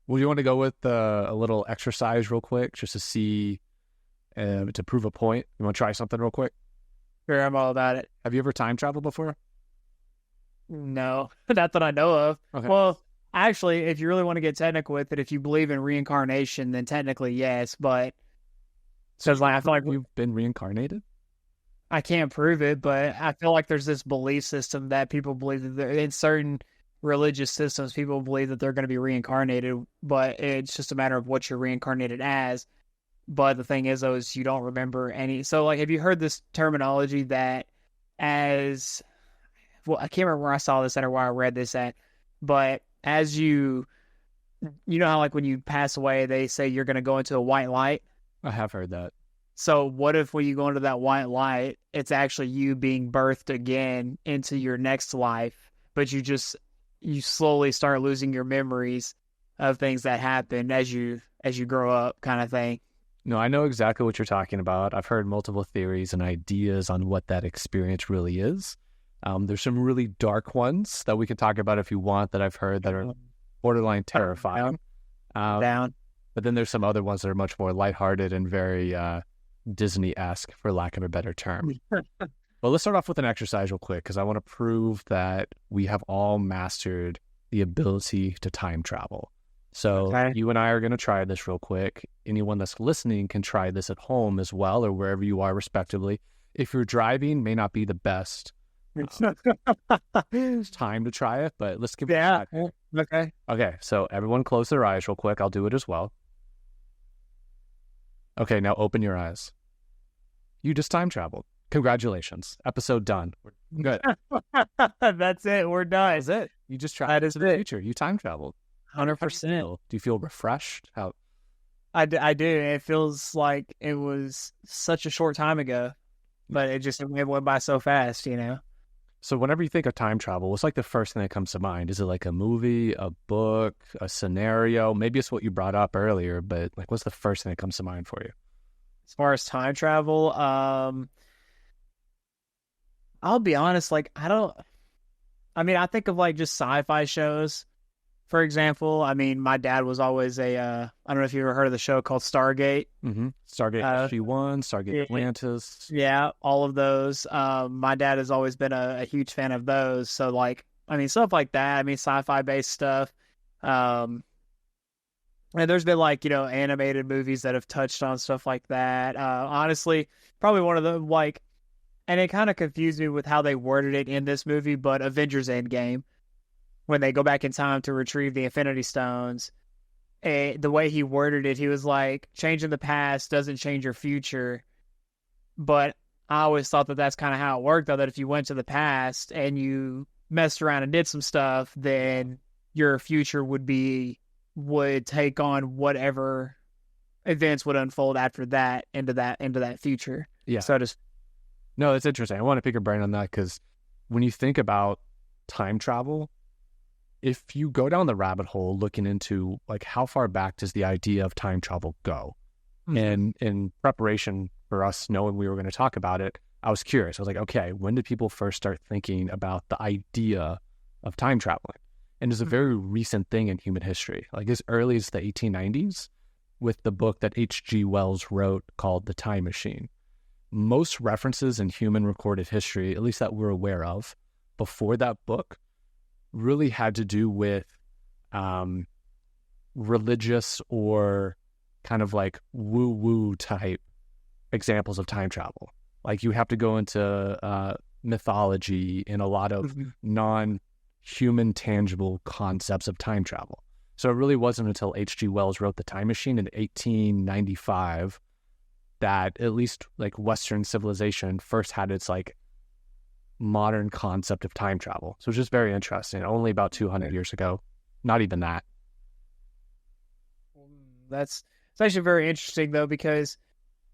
Well, you want to go with a little exercise real quick just to see, to prove a point? You want to try something real quick? Sure, I'm all about it. Have you ever time traveled before? No, not that I know of. Okay. Well, actually, if you really want to get technical with it, if you believe in reincarnation, then technically yes. But So because like I feel like you've been reincarnated? I can't prove it, but I feel like there's this belief system that people believe that in certain religious systems, people believe that they're going to be reincarnated, but it's just a matter of what you're reincarnated as. But the thing is, though, is you don't remember any. So, like, have you heard this terminology that as well? I can't remember where I saw this at or where I read this at, but as you know how like when you pass away, they say you're going to go into a white light. I have heard that. So what if when you go into that white light, it's actually you being birthed again into your next life, but you slowly start losing your memories of things that happened as you grow up, kind of thing. No, I know exactly what you're talking about. I've heard multiple theories and ideas on what that experience really is. There's some really dark ones that we can talk about if you want that I've heard that are borderline terrifying. Down. But then there's some other ones that are much more lighthearted and very Disney-esque, for lack of a better term. But let's start off with an exercise real quick because I want to prove that we have all mastered the ability to time travel. So you and I are going to try this real quick. Anyone that's listening can try this at home as well or wherever you are respectively. If you're driving, may not be the best time to try it, but let's give it a shot. Okay. Okay, so everyone close their eyes real quick. I'll do it as well. Okay, now open your eyes. You just time traveled. Congratulations. Episode done. We're good. That's it. We're done. That's it. You just traveled to the future. You time traveled. 100%. Do you feel refreshed? How? I do. It feels like it was such a short time ago, but it went by so fast, you know? So whenever you think of time travel, what's like the first thing that comes to mind? Is it like a movie, a book, a scenario? Maybe it's what you brought up earlier, but like what's the first thing that comes to mind for you? As far as time travel, I'll be honest, like I think of like just sci-fi shows. For example, I mean, my dad was always I don't know if you ever heard of the show called Stargate. Mm-hmm. Stargate SG-1, Stargate Atlantis. Yeah, all of those. My dad has always been a huge fan of those. So, like, I mean, stuff like that. I mean, sci-fi based stuff. And there's been like, animated movies that have touched on stuff like that. Honestly, probably one of the and it kind of confused me with how they worded it in this movie, but Avengers Endgame, when they go back in time to retrieve the Infinity Stones, the way he worded it, he was like, changing the past doesn't change your future. But I always thought that that's kind of how it worked, though, that if you went to the past and you messed around and did some stuff, then your future would take on whatever events would unfold after that into that future. Yeah. So No, that's interesting. I want to pick your brain on that because when you think about time travel, if you go down the rabbit hole looking into like how far back does the idea of time travel go? Mm-hmm. And in preparation for us knowing we were going to talk about it, I was curious. I was like, okay, when did people first start thinking about the idea of time traveling? And it's a very recent thing in human history, like as early as the 1890s with the book that H.G. Wells wrote called The Time Machine. Most references in human recorded history, at least that we're aware of, before that book, really had to do with religious or kind of like woo-woo type examples of time travel. Like you have to go into mythology and a lot of non-human tangible concepts of time travel. So it really wasn't until H.G. Wells wrote The Time Machine in 1895 that at least like Western civilization first had its like modern concept of time travel. So it's just very interesting. Only about 200 years ago. Not even that. It's actually very interesting though, because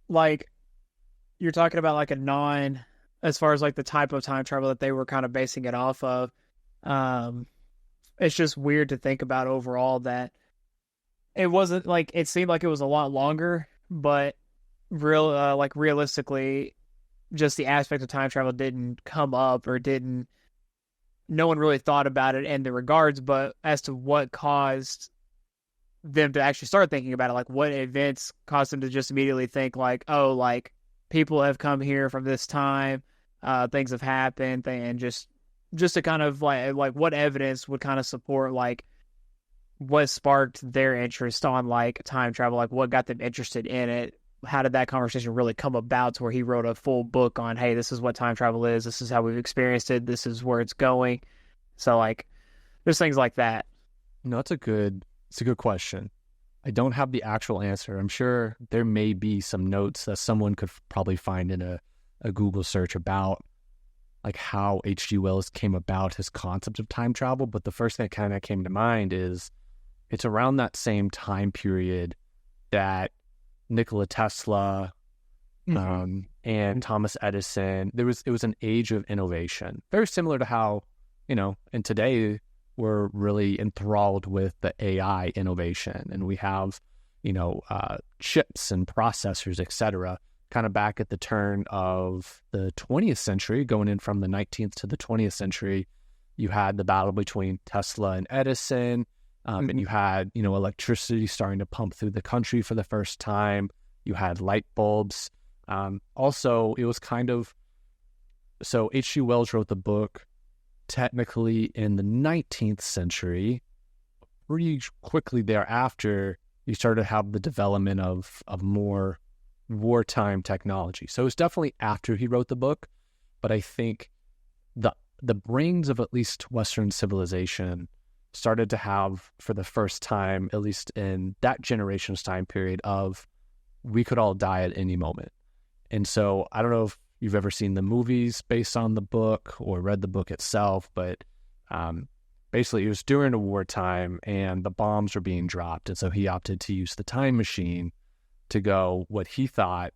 like you're talking about like as far as like the type of time travel that they were kind of basing it off of. It's just weird to think about overall that it wasn't like, it seemed like it was a lot longer, but realistically, just the aspect of time travel didn't come up no one really thought about it in the regards, but as to what caused them to actually start thinking about it. Like, what events caused them to just immediately think like, oh, like people have come here from this time, things have happened, and just to kind of like what evidence would kind of support like what sparked their interest on like time travel, like what got them interested in it. How did that conversation really come about to where he wrote a full book on, hey, this is what time travel is, this is how we've experienced it, this is where it's going. So like there's things like that. No, it's a good question. I don't have the actual answer. I'm sure there may be some notes that someone could probably find in a Google search about like how H.G. Wells came about his concept of time travel. But the first thing that kind of came to mind is it's around that same time period that Nikola Tesla and Thomas Edison, it was an age of innovation. Very similar to how, and today we're really enthralled with the AI innovation, and we have, chips and processors, etc. Kind of back at the turn of the 20th century, going in from the 19th to the 20th century, you had the battle between Tesla and Edison. And you had, electricity starting to pump through the country for the first time. You had light bulbs. Also, it was so H.G. Wells wrote the book technically in the 19th century. Pretty quickly thereafter, you started to have the development of more wartime technology. So it was definitely after he wrote the book, but I think the brains of at least Western civilization started to have, for the first time, at least in that generation's time period, of we could all die at any moment. And so I don't know if you've ever seen the movies based on the book or read the book itself, but basically it was during a wartime and the bombs were being dropped. And so he opted to use the time machine to go what he thought,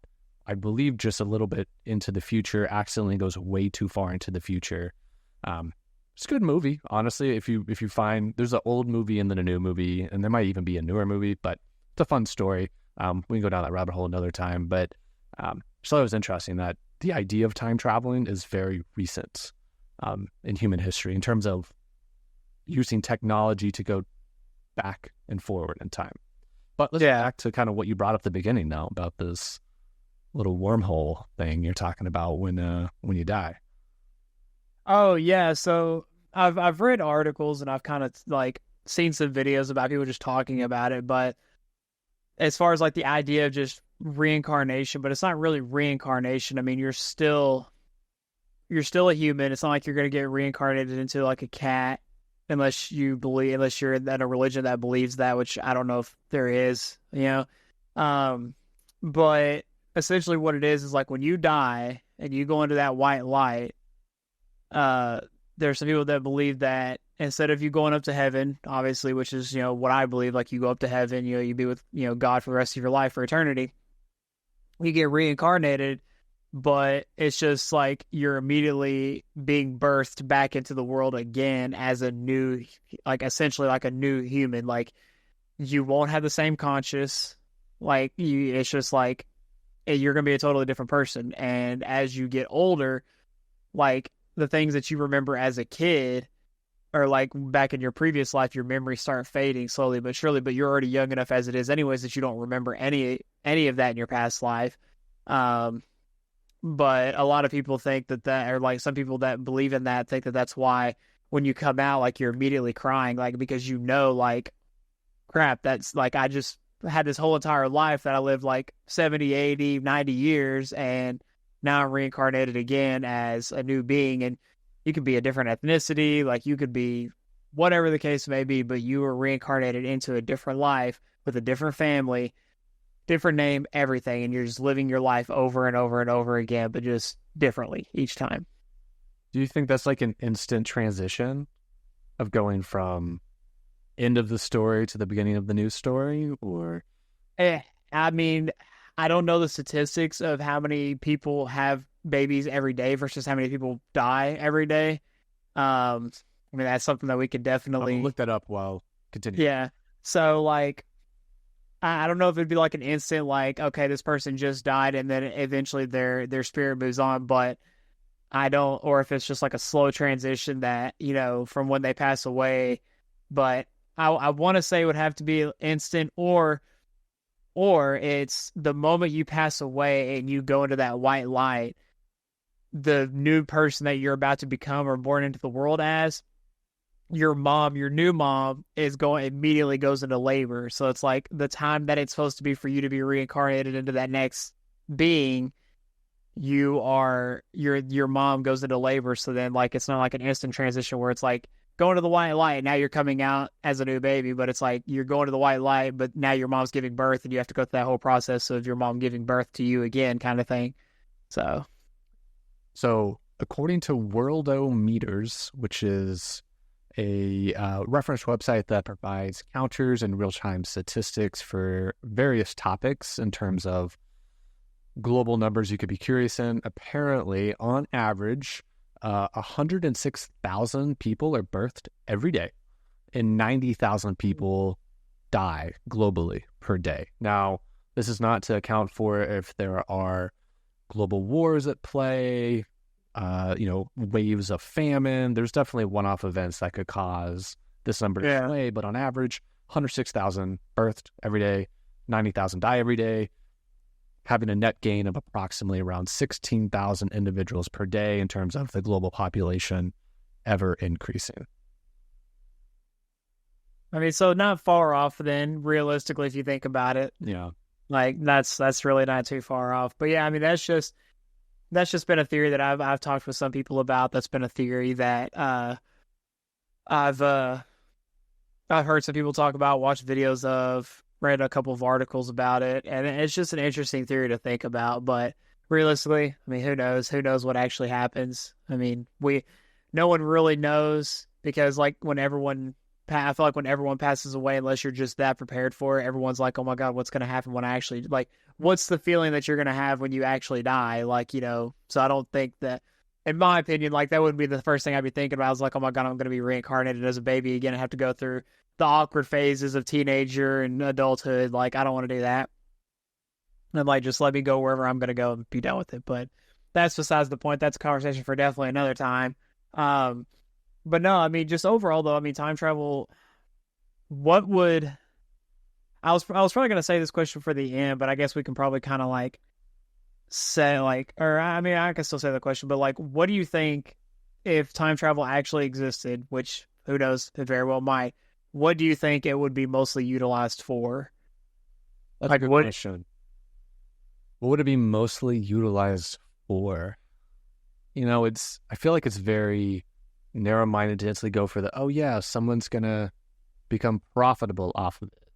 I believe, just a little bit into the future, accidentally goes way too far into the future. It's a good movie, honestly. If you find, there's an old movie and then a new movie, and there might even be a newer movie, but it's a fun story. We can go down that rabbit hole another time, but so it was interesting that the idea of time traveling is very recent in human history in terms of using technology to go back and forward in time. But let's get back to kind of what you brought up at the beginning now about this little wormhole thing you're talking about when you die. Oh yeah, so I've read articles and I've kind of like seen some videos about people just talking about it, but as far as like the idea of just reincarnation, but it's not really reincarnation. I mean, you're still a human. It's not like you're going to get reincarnated into like a cat unless you're in a religion that believes that, which I don't know if there is, but essentially what it is like when you die and you go into that white light, there's some people that believe that instead of you going up to heaven, obviously, which is, what I believe, like you go up to heaven, you be with, God for the rest of your life for eternity, you get reincarnated, but it's just like you're immediately being birthed back into the world again as a new, like essentially like a new human. Like you won't have the same conscious, like it's just like you're going to be a totally different person. And as you get older, like the things that you remember as a kid or like back in your previous life, your memories start fading slowly but surely, but you're already young enough as it is anyways that you don't remember any of that in your past life. But a lot of people think that or like some people that believe in that think that that's why when you come out, like you're immediately crying, like because like crap, that's like I just had this whole entire life that I lived like 70, 80, 90 years, and now I'm reincarnated again as a new being. And you could be a different ethnicity, like you could be whatever the case may be, but you were reincarnated into a different life with a different family, different name, everything, and you're just living your life over and over and over again, but just differently each time. Do you think that's like an instant transition of going from end of the story to the beginning of the new story, or? I mean, I don't know the statistics of how many people have babies every day versus how many people die every day. I mean, that's something that we could definitely look that up while continuing. Yeah. So like, I don't know if it'd be like an instant, like, okay, this person just died and then eventually their spirit moves on, but I don't, or if it's just like a slow transition that, from when they pass away. But I want to say it would have to be instant, or it's the moment you pass away and you go into that white light, the new person that you're about to become or born into the world as, your new mom immediately goes into labor. So it's like the time that it's supposed to be for you to be reincarnated into that next being, your mom goes into labor. So then like it's not like an instant transition where it's like going to the white light, now you're coming out as a new baby, but it's like you're going to the white light, but now your mom's giving birth and you have to go through that whole process of your mom giving birth to you again, kind of thing. So according to Worldometers, which is a reference website that provides counters and real-time statistics for various topics in terms of global numbers you could be curious in, apparently, on average, 106,000 people are birthed every day, and 90,000 people die globally per day. Now, this is not to account for if there are global wars at play, waves of famine. There's definitely one-off events that could cause this number to sway, but on average, 106,000 birthed every day, 90,000 die every day, having a net gain of approximately around 16,000 individuals per day in terms of the global population ever increasing. I mean, so not far off then, realistically, if you think about it. Yeah. Like that's really not too far off. But yeah, I mean, that's just been a theory that I've talked with some people about. That's been a theory that I've heard some people talk about, watched videos of, read a couple of articles about it, and it's just an interesting theory to think about. But realistically, I mean, who knows? Who knows what actually happens? I mean, no one really knows, because like I feel like when everyone passes away, unless you're just that prepared for it, everyone's like, oh my God, what's going to happen when I actually, like, what's the feeling that you're going to have when you actually die? Like, so I don't think that, in my opinion, like that wouldn't be the first thing I'd be thinking about. I was like, oh my God, I'm going to be reincarnated as a baby again and have to go through the awkward phases of teenager and adulthood. Like, I don't want to do that. And like, just let me go wherever I'm going to go and be done with it. But that's besides the point. That's a conversation for definitely another time. But no, I mean, just overall though, I mean, time travel, I was probably going to say this question for the end, but I guess we can probably kind of like say like, or I mean, I can still say the question, but like, what do you think if time travel actually existed, which who knows, it very well might, what do you think it would be mostly utilized for? That's like a good question. What would it be mostly utilized for? I feel like it's very narrow-minded to instantly go for someone's going to become profitable off of it.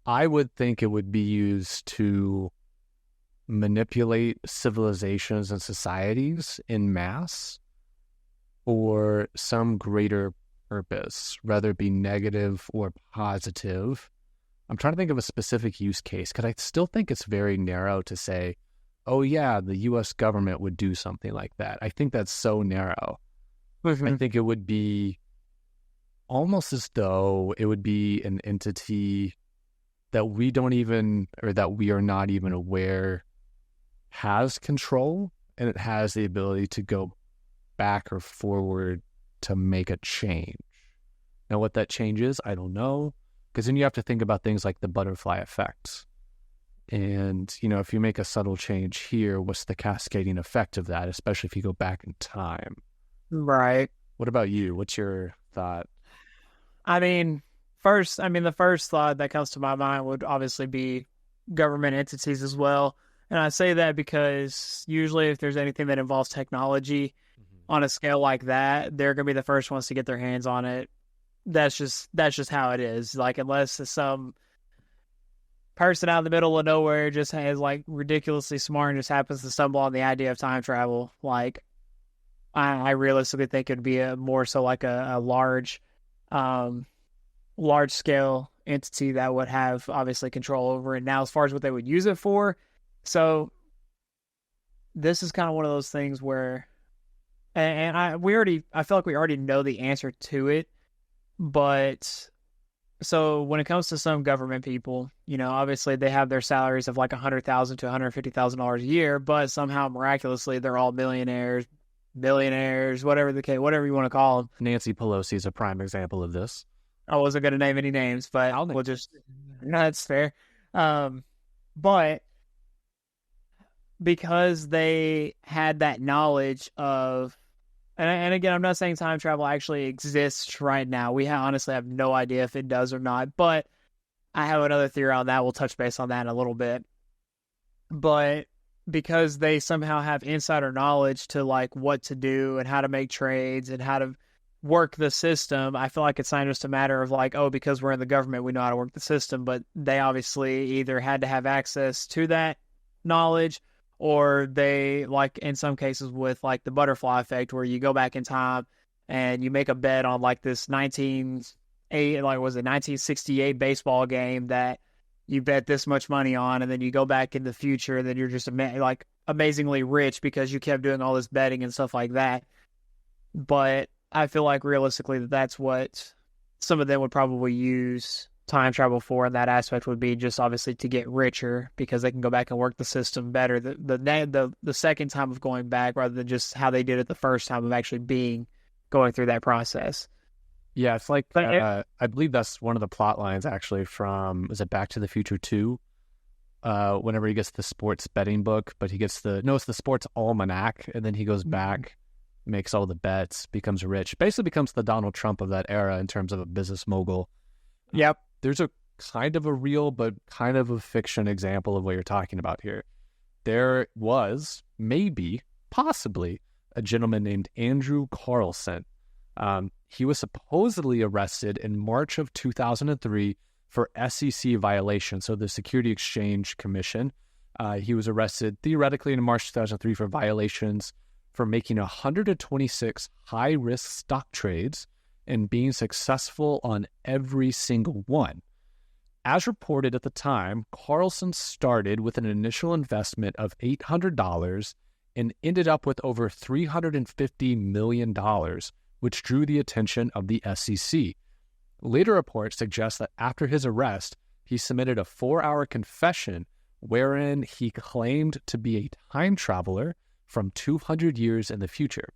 I would think it would be used to manipulate civilizations and societies in mass for some greater purpose, whether it be negative or positive. I'm trying to think of a specific use case, because I still think it's very narrow to say, oh yeah, the U.S. government would do something like that. I think that's so narrow. Mm-hmm. I think it would be almost as though it would be an entity that we don't even, or that we are not even aware has control, and it has the ability to go back or forward to make a change. Now, what that change is, I don't know, because then you have to think about things like the butterfly effect. And, if you make a subtle change here, what's the cascading effect of that, especially if you go back in time? Right. What about you? What's your thought? I mean, the first thought that comes to my mind would obviously be government entities as well. And I say that because usually if there's anything that involves technology on a scale like that, they're going to be the first ones to get their hands on it. That's just how it is. Like, unless some person out in the middle of nowhere just is like ridiculously smart and just happens to stumble on the idea of time travel, like I realistically think it'd be more so like a large scale entity that would have obviously control over it. Now, as far as what they would use it for, so this is kind of one of those things where, and I feel like we already know the answer to it, but so when it comes to some government people, obviously they have their salaries of like $100,000 to $150,000 a year, but somehow miraculously they're all millionaires, billionaires, whatever you want to call them. Nancy Pelosi is a prime example of this. I wasn't going to name any names, but I'll name we'll just, no, that's fair. But because they had that knowledge of, and again, I'm not saying time travel actually exists right now. We honestly have no idea if it does or not, but I have another theory on that. We'll touch base on that in a little bit. But because they somehow have insider knowledge to like what to do and how to make trades and how to work the system, I feel like it's not just a matter of like, oh, because we're in the government, we know how to work the system. But they obviously either had to have access to that knowledge, or they, like in some cases with like the butterfly effect, where you go back in time and you make a bet on like this 1968 baseball game that you bet this much money on, and then you go back in the future, and then you're just like amazingly rich because you kept doing all this betting and stuff like that. But I feel like realistically that's what some of them would probably use time travel for, and that aspect would be just obviously to get richer because they can go back and work the system better the second time of going back, rather than just how they did it the first time of actually going through that process. Yeah, it's like But I believe that's one of the plot lines actually from, is it Back to the Future 2? Whenever he gets the sports betting book, but he gets it's the sports almanac, and then he goes back, makes all the bets, becomes rich, basically becomes the Donald Trump of that era in terms of a business mogul. Yep. There's a kind of a real but kind of a fiction example of what you're talking about here. There was maybe, possibly, a gentleman named Andrew Carlson. He was supposedly arrested in March of 2003 for SEC violation, so the Security Exchange Commission. He was arrested theoretically in March 2003 for violations for making 126 high-risk stock trades and being successful on every single one. As reported at the time, Carlson started with an initial investment of $800 and ended up with over $350 million, which drew the attention of the SEC. Later reports suggest that after his arrest, he submitted a 4-hour confession wherein he claimed to be a time traveler from 200 years in the future.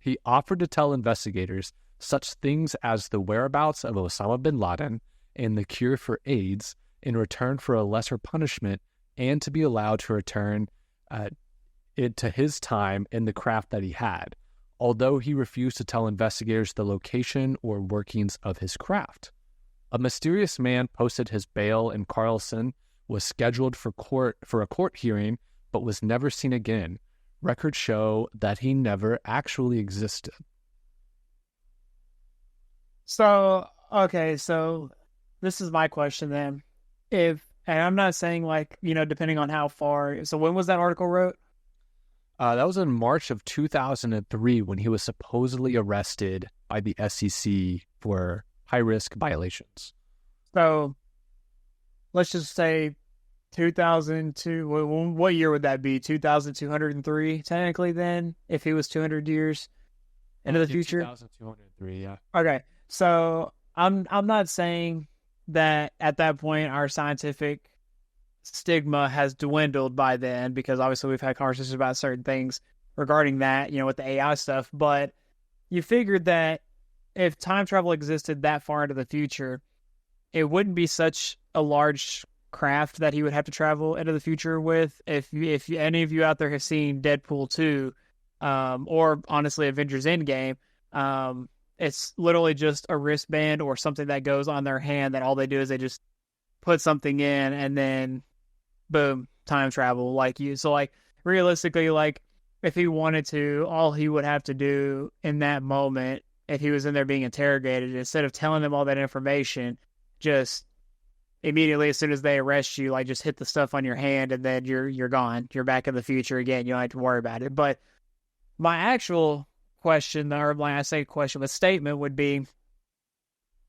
He offered to tell investigators such things as the whereabouts of Osama bin Laden and the cure for AIDS in return for a lesser punishment, and to be allowed to return to his time in the craft that he had, although he refused to tell investigators the location or workings of his craft. A mysterious man posted his bail, and Carlson was scheduled for a court hearing, but was never seen again. Records show that he never actually existed. So, okay, so this is my question then. And I'm not saying like, depending on how far, so when was that article wrote? That was in March of 2003 when he was supposedly arrested by the SEC for high-risk violations. So let's just say 2002. What year would that be? 2203, technically, then, if he was 200 years into the future? 2203, yeah. Okay, so I'm not saying that at that point our scientific stigma has dwindled by then, because obviously we've had conversations about certain things regarding that, with the AI stuff. But you figured that if time travel existed that far into the future, it wouldn't be such a large craft that he would have to travel into the future with. If any of you out there have seen Deadpool 2, or honestly Avengers Endgame, it's literally just a wristband or something that goes on their hand that all they do is they just put something in and then boom, time travel. So like realistically, like if he wanted to, all he would have to do in that moment, if he was in there being interrogated, instead of telling them all that information, just immediately as soon as they arrest you, like just hit the stuff on your hand and then you're gone. You're back in the future again. You don't have to worry about it. But my actual question, or when I say question, but statement would be,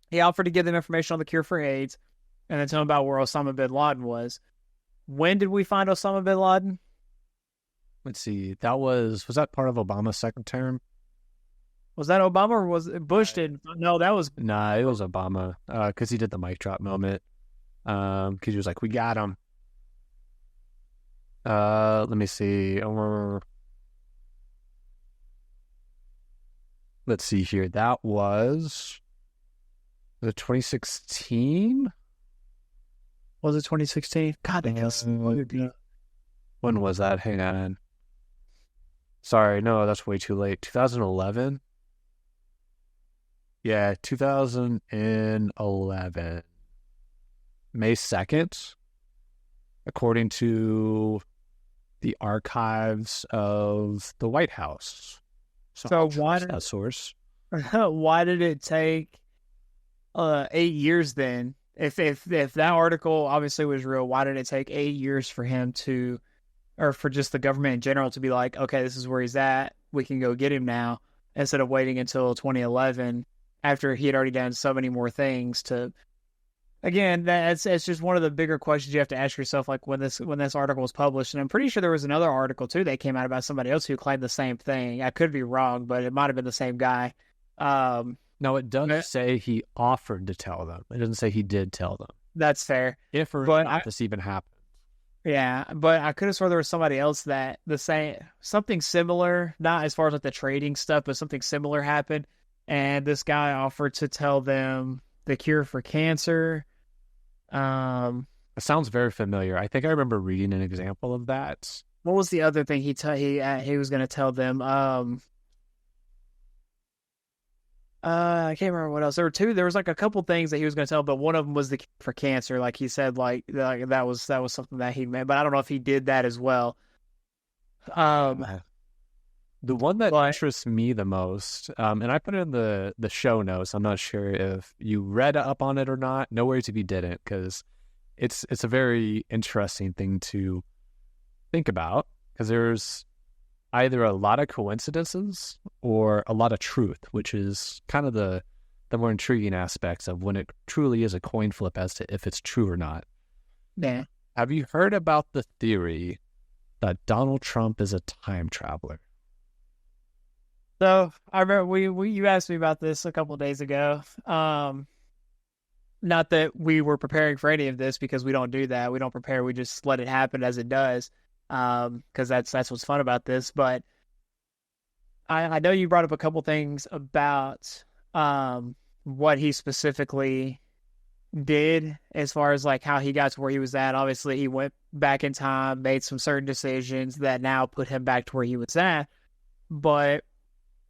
he offered to give them information on the cure for AIDS and then tell them about where Osama bin Laden was. When did we find Osama bin Laden? Let's see. Was that part of Obama's second term? Was that Obama or was it Bush? No, that was... Nah, it was Obama, because he did the mic drop moment. Because he was like, we got him. Let me see. Let's see here. That was Was it 2016? Was it 2016? God, that feels so good. When was that? Hang on. Sorry, no, that's way too late. 2011? Yeah, 2011. May 2nd, according to the archives of the White House. So why did that source? Why did it take 8 years then? If that article obviously was real, why did it take 8 years for him to, or for just the government in general to be like, okay, this is where he's at, we can go get him now, instead of waiting until 2011 after he had already done so many more things to. Again, it's just one of the bigger questions you have to ask yourself, like when this article was published. And I'm pretty sure there was another article too that came out about somebody else who claimed the same thing. I could be wrong, but it might have been the same guy. No, it does say he offered to tell them. It doesn't say he did tell them. That's fair. If or not this even happened. Yeah, but I could have sworn there was somebody else that something similar, not as far as like the trading stuff, but something similar happened, and this guy offered to tell them the cure for cancer. It sounds very familiar. I think I remember reading an example of that. What was the other thing he was going to tell them? I can't remember what else. There were two. There was like a couple things that he was going to tell, but one of them was the cure for cancer. Like he said, like that was something that he meant, but I don't know if he did that as well. The one that interests me the most, and I put it in the show notes. I'm not sure if you read up on it or not. No worries if you didn't, because it's a very interesting thing to think about, because there's either a lot of coincidences or a lot of truth, which is kind of the more intriguing aspects of when it truly is a coin flip as to if it's true or not. Yeah. Have you heard about the theory that Donald Trump is a time traveler? So I remember you asked me about this a couple of days ago. Not that we were preparing for any of this, because we don't do that. We don't prepare. We just let it happen as it does. Because that's what's fun about this. But I know you brought up a couple things about what he specifically did as far as like how he got to where he was at. Obviously, he went back in time, made some certain decisions that now put him back to where he was at. But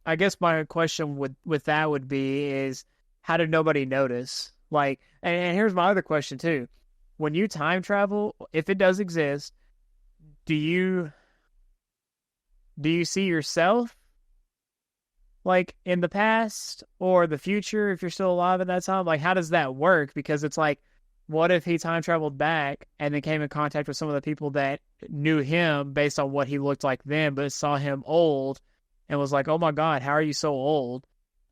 I guess my question with that would be is, how did nobody notice? Like, and here's my other question too. When you time travel, if it does exist, do you see yourself like in the past or the future if you're still alive at that time? Like, how does that work? Because it's like, what if he time traveled back and then came in contact with some of the people that knew him based on what he looked like then, but saw him old and was like, oh my God, how are you so old?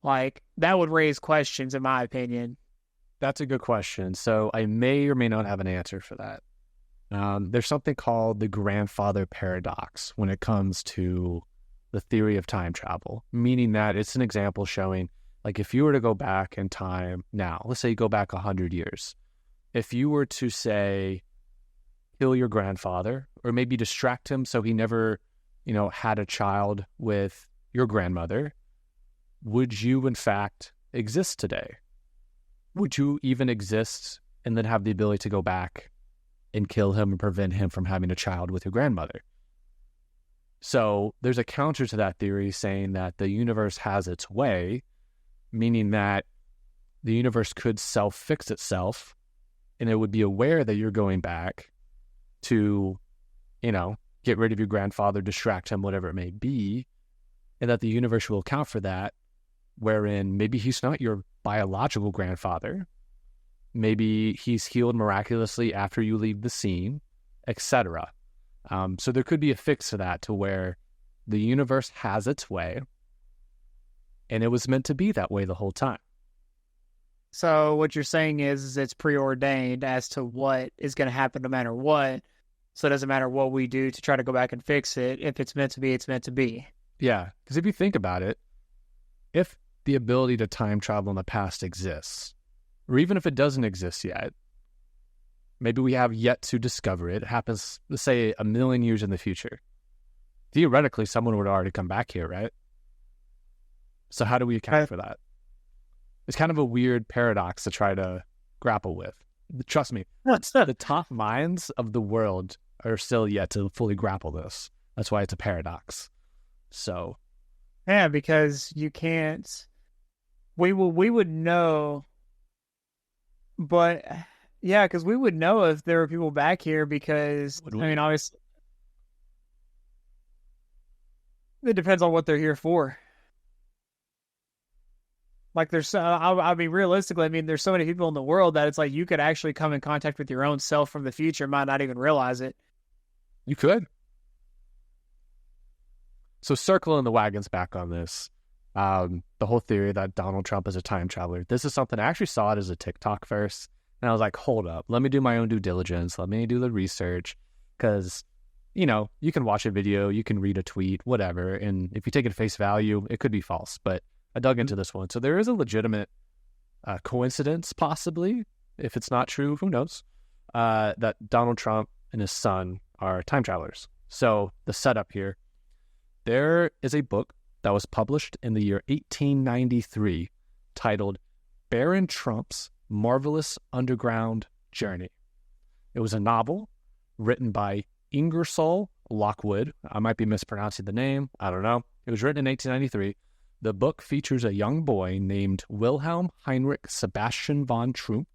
Like, that would raise questions, in my opinion. That's a good question. So I may or may not have an answer for that. There's something called the grandfather paradox when it comes to the theory of time travel, meaning that it's an example showing, like, if you were to go back in time now, let's say you go back 100 years, if you were to say, kill your grandfather, or maybe distract him so he never, had a child with your grandmother, would you in fact exist today? Would you even exist and then have the ability to go back and kill him and prevent him from having a child with your grandmother? So there's a counter to that theory saying that the universe has its way, meaning that the universe could self-fix itself, and it would be aware that you're going back to, get rid of your grandfather, distract him, whatever it may be, and that the universe will account for that, wherein maybe he's not your biological grandfather. Maybe he's healed miraculously after you leave the scene, etc. So there could be a fix to that, to where the universe has its way, and it was meant to be that way the whole time. So what you're saying is it's preordained as to what is going to happen no matter what. So it doesn't matter what we do to try to go back and fix it. If it's meant to be, it's meant to be. Yeah, because if you think about it, if the ability to time travel in the past exists, or even if it doesn't exist yet, maybe we have yet to discover it. It happens, let's say, 1 million years in the future. Theoretically, someone would already come back here, right? So how do we account for that? It's kind of a weird paradox to try to grapple with. Trust me, the top minds of the world are still yet to fully grapple this. That's why it's a paradox. So, yeah, because you can't. We would know, but yeah, because we would know if there were people back here. Because I mean, obviously, it depends on what they're here for. Like there's, I mean, realistically, I mean, there's so many people in the world that it's like you could actually come in contact with your own self from the future, might not even realize it. You could. So circling the wagons back on this, the whole theory that Donald Trump is a time traveler. This is something I actually saw it as a TikTok first, and I was like, hold up, let me do my own due diligence. Let me do the research, because you know you can watch a video, you can read a tweet, whatever, and if you take it at face value, it could be false, but I dug into this one. So there is a legitimate coincidence, possibly, if it's not true, who knows, that Donald Trump and his son are time travelers. So the setup here, there is a book that was published in the year 1893 titled Baron Trump's Marvelous Underground Journey. It was a novel written by Ingersoll Lockwood. I might be mispronouncing the name. I don't know. It was written in 1893. The book features a young boy named Wilhelm Heinrich Sebastian von Trump,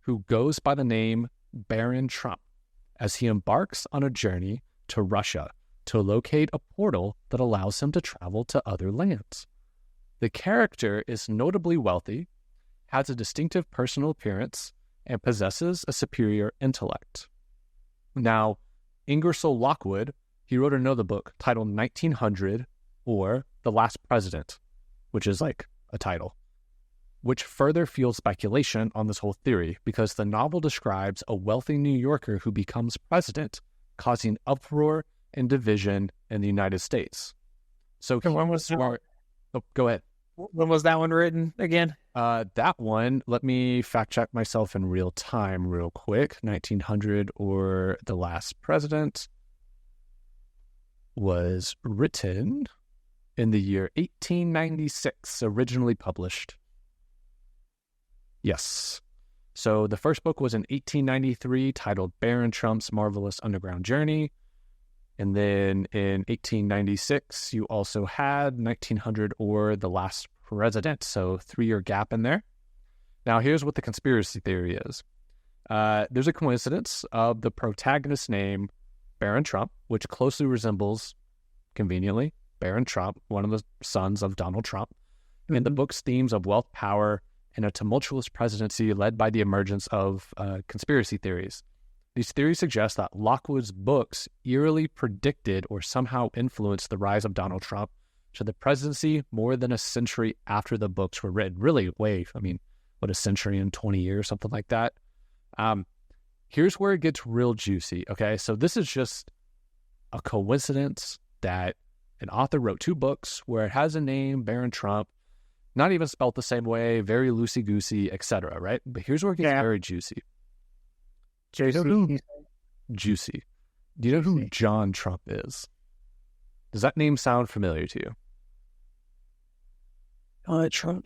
who goes by the name Baron Trump, as he embarks on a journey to Russia to locate a portal that allows him to travel to other lands. The character is notably wealthy, has a distinctive personal appearance, and possesses a superior intellect. Now, Ingersoll Lockwood, he wrote another book titled 1900, or The Last President, which is like a title, which further fuels speculation on this whole theory, because the novel describes a wealthy New Yorker who becomes president, causing uproar and division in the United States. So when was oh, go ahead. When was that one written again? That one, let me fact check myself in real time real quick. 1900 or The Last President was written in the year 1896, originally published. Yes. So the first book was in 1893 titled Baron Trump's Marvelous Underground Journey. And then in 1896, you also had 1900 or The Last President. So 3-year gap in there. Now, here's what the conspiracy theory is. There's a coincidence of the protagonist's name, Baron Trump, which closely resembles, conveniently, Baron Trump, one of the sons of Donald Trump, and the book's themes of wealth, power, and a tumultuous presidency led by the emergence of conspiracy theories. These theories suggest that Lockwood's books eerily predicted or somehow influenced the rise of Donald Trump to the presidency more than a century after the books were written. Really, a century and 20 years, something like that. Here's where it gets real juicy, okay? So this is just a coincidence that an author wrote 2 books where it has a name, Baron Trump, not even spelled the same way, very loosey-goosey, etc., right? But here's where it gets very juicy. Juicy. Do you know who John Trump is? Does that name sound familiar to you? Trump.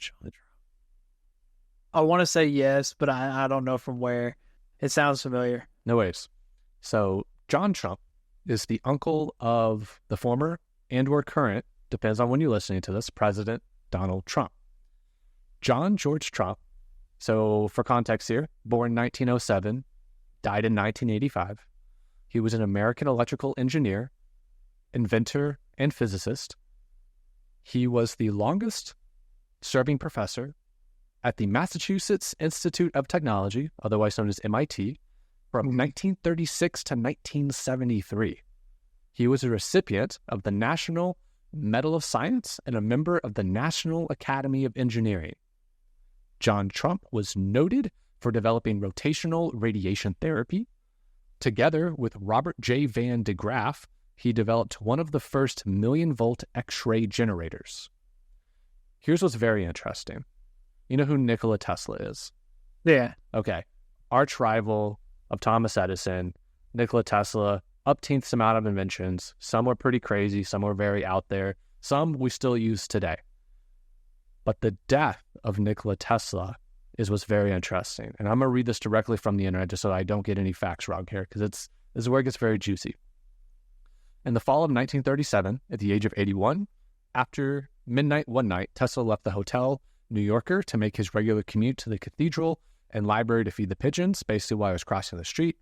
I want to say yes, but I don't know from where. It sounds familiar. No worries. So John Trump is the uncle of the former and or current, depends on when you're listening to this, President Donald Trump. John George Trump, so for context here, born 1907, died in 1985. He was an American electrical engineer, inventor, and physicist. He was the longest serving professor at the Massachusetts Institute of Technology, otherwise known as MIT, from 1936 to 1973. He was a recipient of the National Medal of Science and a member of the National Academy of Engineering. John Trump was noted for developing rotational radiation therapy. Together with Robert J. Van de Graaff, he developed one of the first million-volt X-ray generators. Here's what's very interesting. You know who Nikola Tesla is? Yeah. Okay. Arch rival of Thomas Edison, Nikola Tesla, upteenth amount of inventions. Some were pretty crazy, some were very out there. Some we still use today. But the death of Nikola Tesla is what's very interesting. And I'm going to read this directly from the internet just so I don't get any facts wrong here, because this is where it gets very juicy. In the fall of 1937, at the age of 81, after midnight one night, Tesla left the Hotel New Yorker to make his regular commute to the cathedral and library to feed the pigeons, basically while he was crossing the street.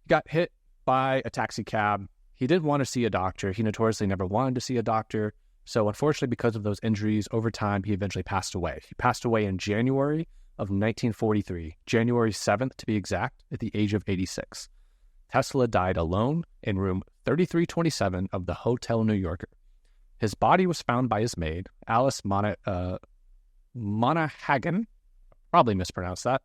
He got hit by a taxi cab. He didn't want to see a doctor. He notoriously never wanted to see a doctor. So unfortunately, because of those injuries, over time, he eventually passed away. He passed away in January of 1943, January 7th to be exact, at the age of 86. Tesla died alone in room 3327 of the Hotel New Yorker. His body was found by his maid, Alice Monaghan, probably mispronounced that.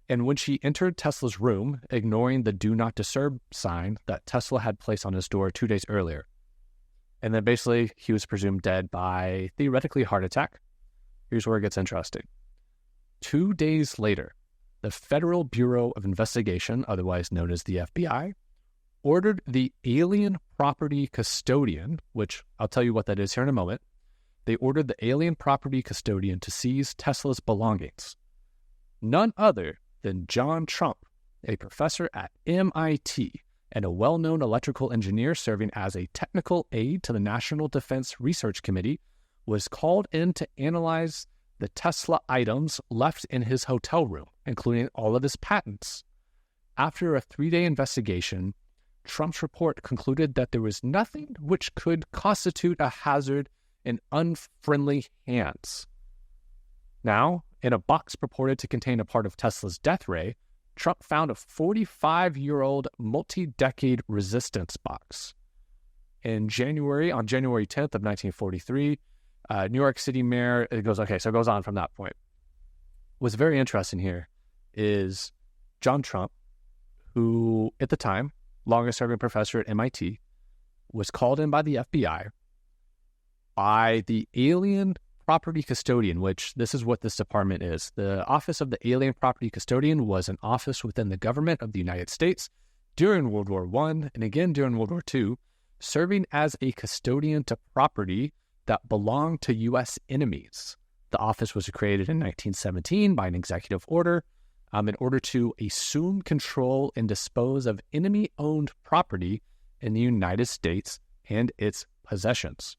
And when she entered Tesla's room, ignoring the do not disturb sign that Tesla had placed on his door 2 days earlier. And then basically he was presumed dead by theoretically heart attack. Here's where it gets interesting. 2 days later, the Federal Bureau of Investigation, otherwise known as the FBI, ordered the alien property custodian, which I'll tell you what that is here in a moment. They ordered the alien property custodian to seize Tesla's belongings. None other than John Trump, a professor at MIT and a well-known electrical engineer serving as a technical aide to the National Defense Research Committee, was called in to analyze the Tesla items left in his hotel room, including all of his patents. After a 3-day investigation, Trump's report concluded that there was nothing which could constitute a hazard in unfriendly hands. Now, in a box purported to contain a part of Tesla's death ray, Trump found a 45-year-old multi-decade resistance box. On January 10th of 1943, New York City mayor, it goes on from that point. What's very interesting here is John Trump, who at the time, longest-serving professor at MIT, was called in by the FBI by the alien property custodian, which this is what this department is. The Office of the Alien Property Custodian was an office within the government of the United States during World War I and again during World War II, serving as a custodian to property that belonged to U.S. enemies. The office was created in 1917 by an executive order in order to assume control and dispose of enemy-owned property in the United States and its possessions.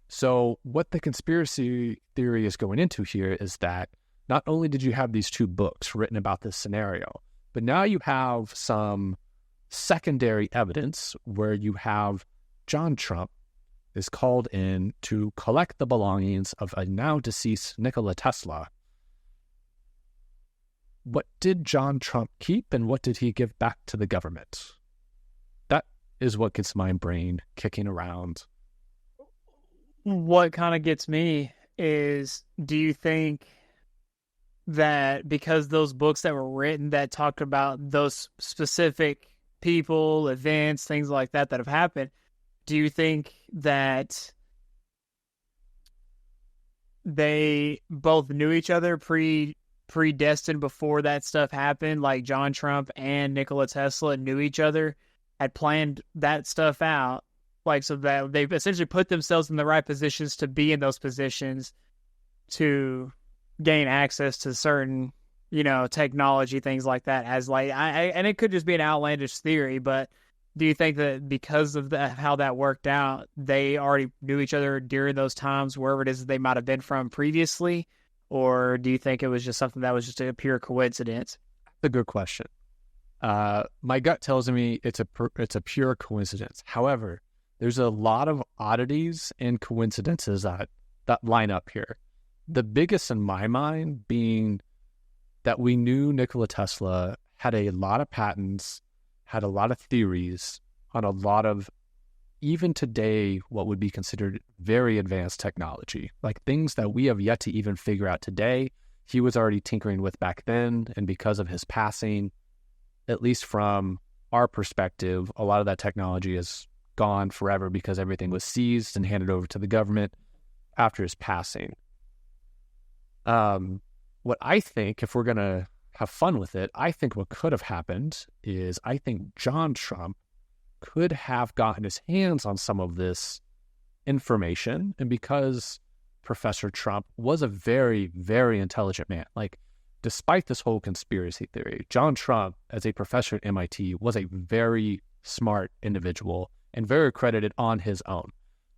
So what the conspiracy theory is going into here is that not only did you have these 2 books written about this scenario, but now you have some secondary evidence where you have John Trump is called in to collect the belongings of a now deceased Nikola Tesla. What did John Trump keep and what did he give back to the government? That is what gets my brain kicking around. What kind of gets me is, do you think that because those books that were written that talked about those specific people, events, things like that have happened, do you think that they both knew each other predestined before that stuff happened? Like John Trump and Nikola Tesla knew each other, had planned that stuff out, like so that they've essentially put themselves in the right positions to be in those positions to gain access to certain, technology, things like that. As like, and it could just be an outlandish theory, but do you think that because of how that worked out, they already knew each other during those times, wherever it is that they might have been from previously? Or do you think it was just something that was just a pure coincidence? That's a good question. My gut tells me it's a pure coincidence. However, there's a lot of oddities and coincidences that line up here. The biggest in my mind being that we knew Nikola Tesla had a lot of patents, had a lot of theories on a lot of, even today, what would be considered very advanced technology, like things that we have yet to even figure out today. He was already tinkering with back then, and because of his passing, at least from our perspective, a lot of that technology is gone forever because everything was seized and handed over to the government after his passing. What I think, if we're going to have fun with it, I think what could have happened is I think John Trump could have gotten his hands on some of this information. And because Professor Trump was a very, very intelligent man. Like, despite this whole conspiracy theory, John Trump, as a professor at MIT, was a very smart individual and very credited on his own.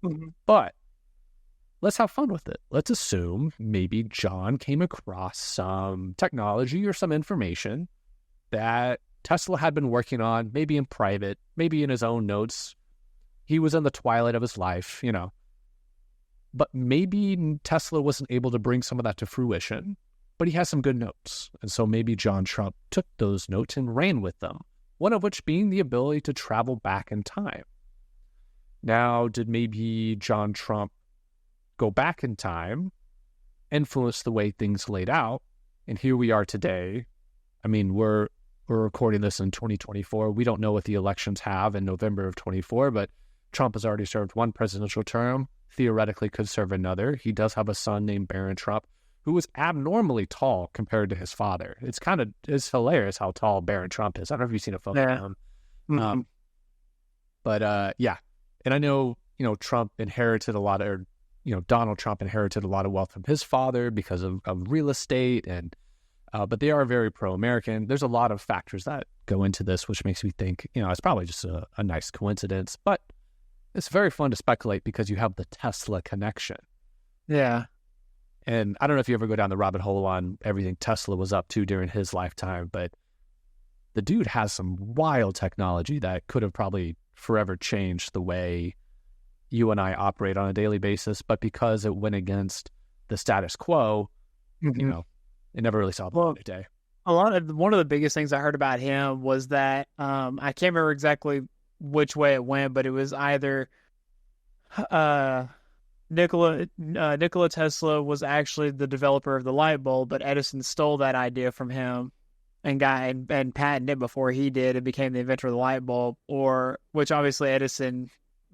Mm-hmm. But let's have fun with it. Let's assume maybe John came across some technology or some information that Tesla had been working on, maybe in private, maybe in his own notes. He was in the twilight of his life, you know. But maybe Tesla wasn't able to bring some of that to fruition, but he has some good notes. And so maybe John Trump took those notes and ran with them, one of which being the ability to travel back in time. Now, did maybe John Trump go back in time, influence the way things laid out? And here we are today. I mean, we're recording this in 2024. We don't know what the elections have in November of 24, but Trump has already served one presidential term, theoretically could serve another. He does have a son named Barron Trump, who is abnormally tall compared to his father. It's hilarious how tall Barron Trump is. I don't know if you've seen a photo of him. Mm-hmm. Yeah. And I know, Trump inherited a lot of, Donald Trump inherited a lot of wealth from his father because of real estate, and but they are very pro-American. There's a lot of factors that go into this, which makes me think, it's probably just a nice coincidence. But it's very fun to speculate because you have the Tesla connection. Yeah. And I don't know if you ever go down the rabbit hole on everything Tesla was up to during his lifetime, but the dude has some wild technology that could have probably forever changed the way you and I operate on a daily basis. But because it went against the status quo, Mm-hmm. it never really saw the light of day. One of the biggest things I heard about him was that I can't remember exactly which way it went, but it was either Nikola Tesla was actually the developer of the light bulb, but Edison stole that idea from him and patented it before he did and became the inventor of the light bulb. Or which obviously Edison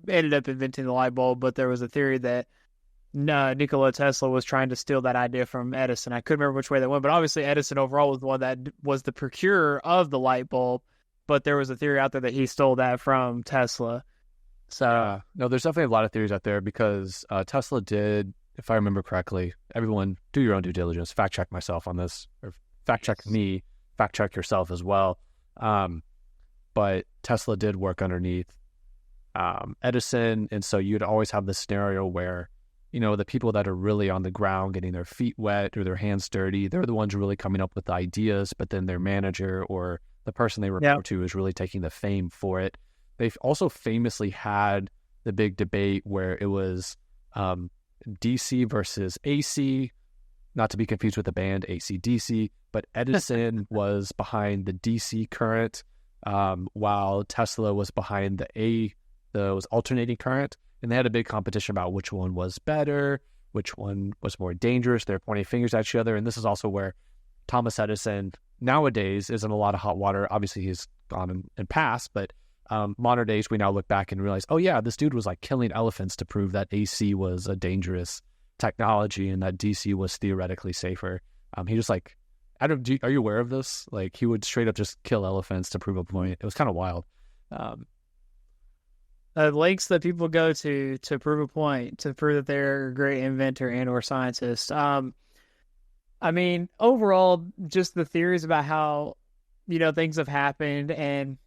ended up inventing the light bulb, but there was a theory that Nikola Tesla was trying to steal that idea from Edison. I couldn't remember which way that went, but obviously Edison overall was the one that was the procurer of the light bulb. But there was a theory out there that he stole that from Tesla. So no, there's definitely a lot of theories out there because Tesla did, if I remember correctly, everyone do your own due diligence, fact check myself on this, or fact check me, fact check yourself as well. But Tesla did work underneath Edison, and so you'd always have this scenario where, the people that are really on the ground getting their feet wet or their hands dirty, they're the ones really coming up with the ideas, but then their manager or the person they report to is really taking the fame for it. They've also famously had the big debate where it was DC versus AC, not to be confused with the band AC/DC, but Edison was behind the DC current, while Tesla was behind the was alternating current. And they had a big competition about which one was better, which one was more dangerous. They're pointing fingers at each other. And this is also where Thomas Edison nowadays is in a lot of hot water. Obviously, he's gone and passed, but modern days, we now look back and realize, oh yeah, this dude was like killing elephants to prove that AC was a dangerous technology and that DC was theoretically safer. He just like, are you aware of this? Like, he would straight up just kill elephants to prove a point. It was kind of wild. Lengths that people go to prove a point, to prove that they're a great inventor and or scientist. I mean, overall, just the theories about how, things have happened. And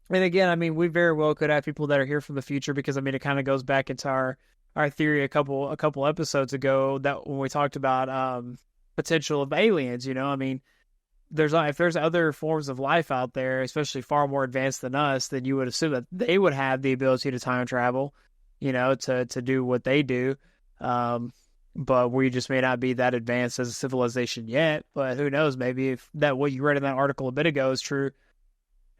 again, I mean, we very well could have people that are here from the future because, I mean, it kind of goes back into our theory a couple episodes ago that when we talked about potential of aliens, I mean, if there's other forms of life out there, especially far more advanced than us, then you would assume that they would have the ability to time travel, to do what they do. But we just may not be that advanced as a civilization yet. But who knows? Maybe if what you read in that article a bit ago is true,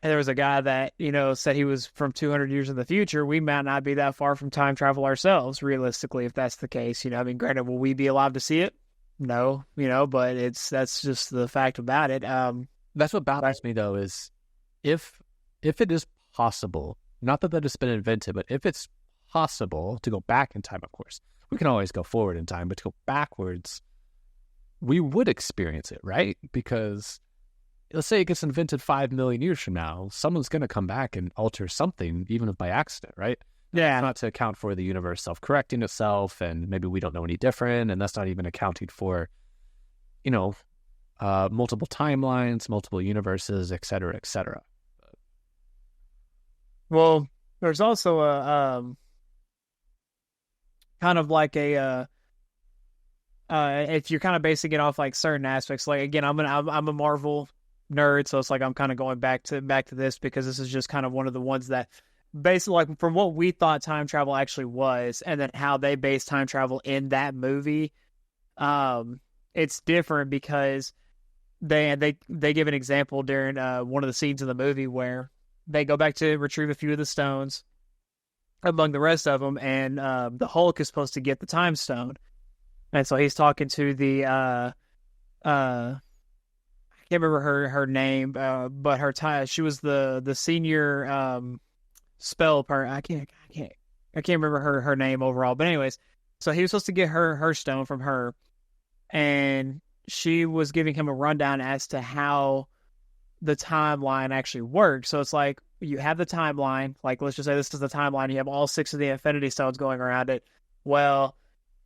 and there was a guy that, said he was from 200 years in the future, we might not be that far from time travel ourselves, realistically, if that's the case. I mean, granted, will we be alive to see it? No, but that's just the fact about it. That's what baffles me, though, is if it is possible, not that it's been invented, but if it's possible to go back in time, of course, we can always go forward in time, but to go backwards, we would experience it, right? Because let's say it gets invented 5 million years from now, someone's going to come back and alter something, even if by accident, right? Yeah. It's not to account for the universe self-correcting itself, and maybe we don't know any different, and that's not even accounting for, you know, multiple timelines, multiple universes, et cetera, et cetera. Well, there's also a kind of like a if you're kind of basing it off like certain aspects. Like again, I'm a Marvel nerd, so it's like I'm kind of going back to this because this is just kind of one of the ones that basically like from what we thought time travel actually was, and then how they base time travel in that movie. It's different because they give an example during one of the scenes in the movie where they go back to retrieve a few of the stones among the rest of them, and the Hulk is supposed to get the time stone, and so he's talking to the I can't remember her name, but her time she was the senior spell part. I can't remember her name overall, but anyways, so he was supposed to get her stone from her, and she was giving him a rundown as to how the timeline actually works. So it's like you have the timeline, like let's just say this is the timeline, you have all 6 of the Infinity Stones going around it. Well,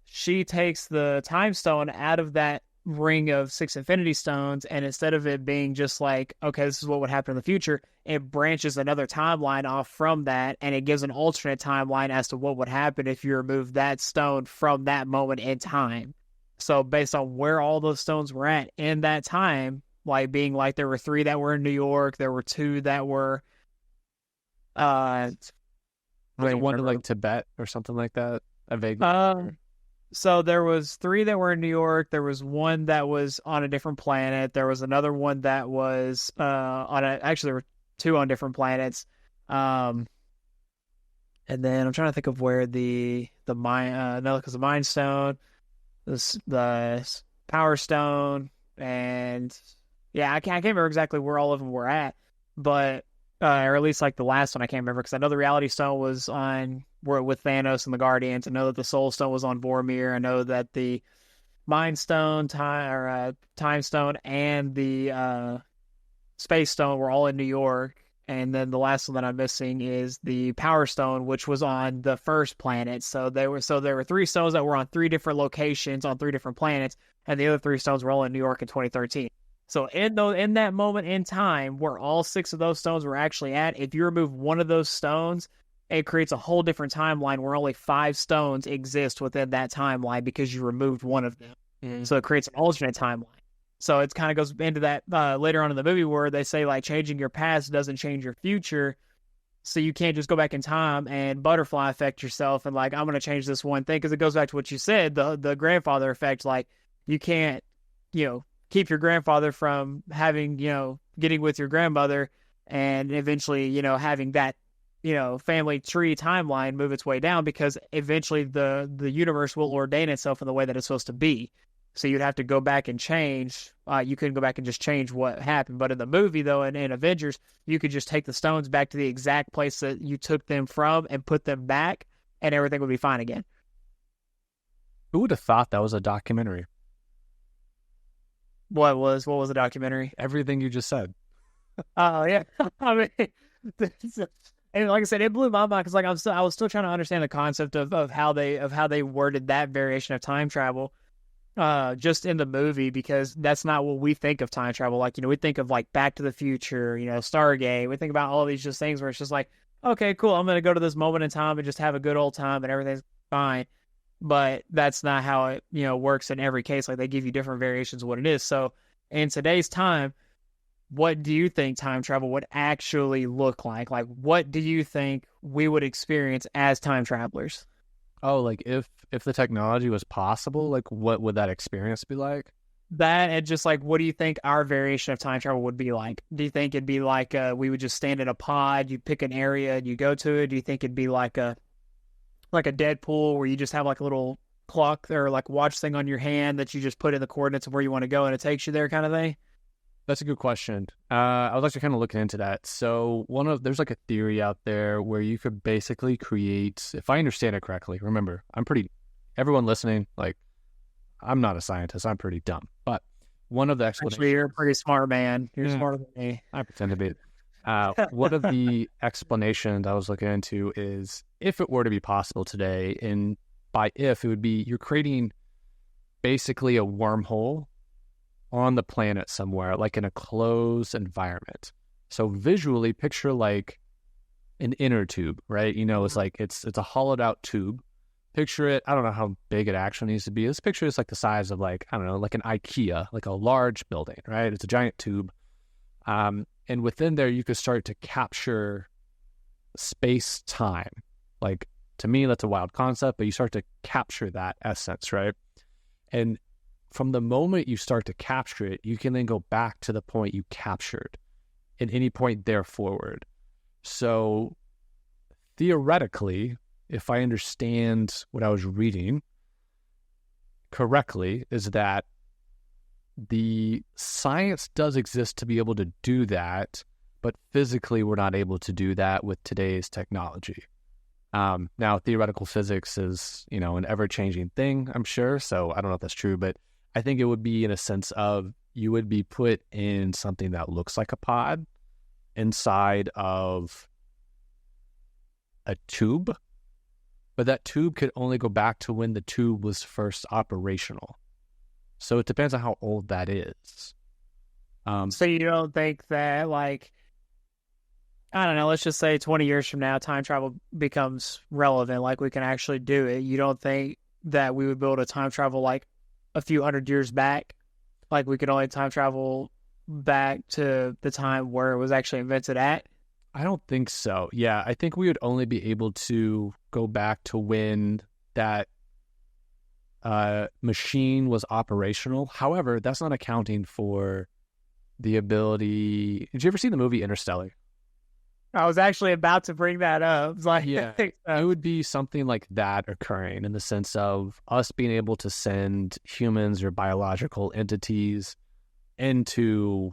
she takes the time stone out of that ring of 6 Infinity Stones, and instead of it being just like, okay, this is what would happen in the future, it branches another timeline off from that, and it gives an alternate timeline as to what would happen if you remove that stone from that moment in time. So based on where all those stones were at in that time, like being like there were 3 that were in New York, there were 2 that were was it one in like Tibet or something like that? I vaguely so there was 3 that were in New York, there was 1 that was on a different planet, there was another one that was actually there were 2 on different planets. And then I'm trying to think of where the mind no, because the Mind Stone, the Power Stone, and yeah, I can't remember exactly where all of them were at, but or at least like the last one I can't remember because I know the Reality Stone was on with Thanos and the Guardians. I know that the Soul Stone was on Vormir. I know that the Mind Stone, Time Stone, and the Space Stone were all in New York. And then the last one that I'm missing is the Power Stone, which was on the first planet. So there were 3 stones that were on 3 different locations on 3 different planets, and the other 3 stones were all in New York in 2013. So in that moment in time where all 6 of those stones were actually at, if you remove one of those stones, it creates a whole different timeline where only 5 stones exist within that timeline because you removed one of them. Mm-hmm. So it creates an alternate timeline. So it kind of goes into that later on in the movie where they say like changing your past doesn't change your future. So you can't just go back in time and butterfly effect yourself and like, I'm going to change this one thing. Because it goes back to what you said, the grandfather effect. Like you can't, keep your grandfather from having, getting with your grandmother and eventually, having that, family tree timeline move its way down because eventually the universe will ordain itself in the way that it's supposed to be. So you'd have to go back and change. You couldn't go back and just change what happened. But in the movie, though, in Avengers, you could just take the stones back to the exact place that you took them from and put them back, and everything would be fine again. Who would have thought that was a documentary? What was the documentary? Everything you just said. Oh, yeah. I mean, and like I said, it blew my mind because like I was still trying to understand the concept of how they worded that variation of time travel. Just in the movie, because that's not what we think of time travel. Like, we think of like Back to the Future, Stargate. We think about all these just things where it's just like, okay, cool, I'm going to go to this moment in time and just have a good old time and everything's fine. But that's not how it, works in every case. Like they give you different variations of what it is. So in today's time, what do you think time travel would actually look like? Like, what do you think we would experience as time travelers? Oh, like if the technology was possible, like what would that experience be like? That and just like, what do you think our variation of time travel would be like? Do you think it'd be like we would just stand in a pod, you pick an area and you go to it? Do you think it'd be like a Deadpool where you just have like a little clock or like watch thing on your hand that you just put in the coordinates of where you want to go and it takes you there kind of thing? That's a good question. I was actually kind of looking into that. So there's like a theory out there where you could basically create, if I understand it correctly, remember, everyone listening, like, I'm not a scientist. I'm pretty dumb. But one of the explanations... Actually, you're a pretty smart man. You're smarter than me. I pretend to be. One of the explanations I was looking into is if it were to be possible today, and by if, it would be you're creating basically a wormhole on the planet somewhere, like in a closed environment. So visually, picture like an inner tube, right? It's like it's a hollowed out tube. Picture it. I don't know how big it actually needs to be. Let's picture it's like the size of like, I don't know, like an IKEA, like a large building, right? It's a giant tube. And within there, you could start to capture space time. Like, to me, that's a wild concept, but you start to capture that essence, right? And from the moment you start to capture it, you can then go back to the point you captured at any point there forward. So theoretically, if I understand what I was reading correctly, is that the science does exist to be able to do that, but physically we're not able to do that with today's technology. Now, theoretical physics is, an ever-changing thing, I'm sure, so I don't know if that's true, but I think it would be in a sense of you would be put in something that looks like a pod inside of a tube, but that tube could only go back to when the tube was first operational. So it depends on how old that is. So you don't think that, like, I don't know, let's just say 20 years from now, time travel becomes relevant, like we can actually do it. You don't think that we would be able to time travel like a few hundred years back? Like we could only time travel back to the time where it was actually invented at? I don't think so. Yeah, I think we would only be able to go back to when that machine was operational. However, that's not accounting for the ability. Did you ever see the movie Interstellar? I was actually about to bring that up. It's like, Yeah, it would be something like that occurring in the sense of us being able to send humans or biological entities into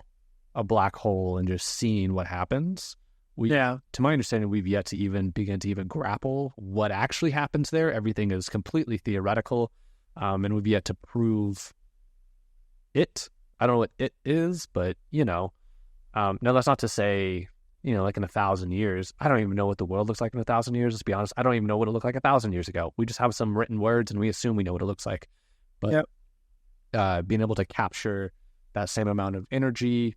a black hole and just seeing what happens. To my understanding, we've yet to even begin to even grapple what actually happens there. Everything is completely theoretical, and we've yet to prove it. I don't know what it is, but, now that's not to say, like in 1,000 years, I don't even know what the world looks like in 1,000 years. Let's be honest. I don't even know what it looked like 1,000 years ago. We just have some written words and we assume we know what it looks like. But being able to capture that same amount of energy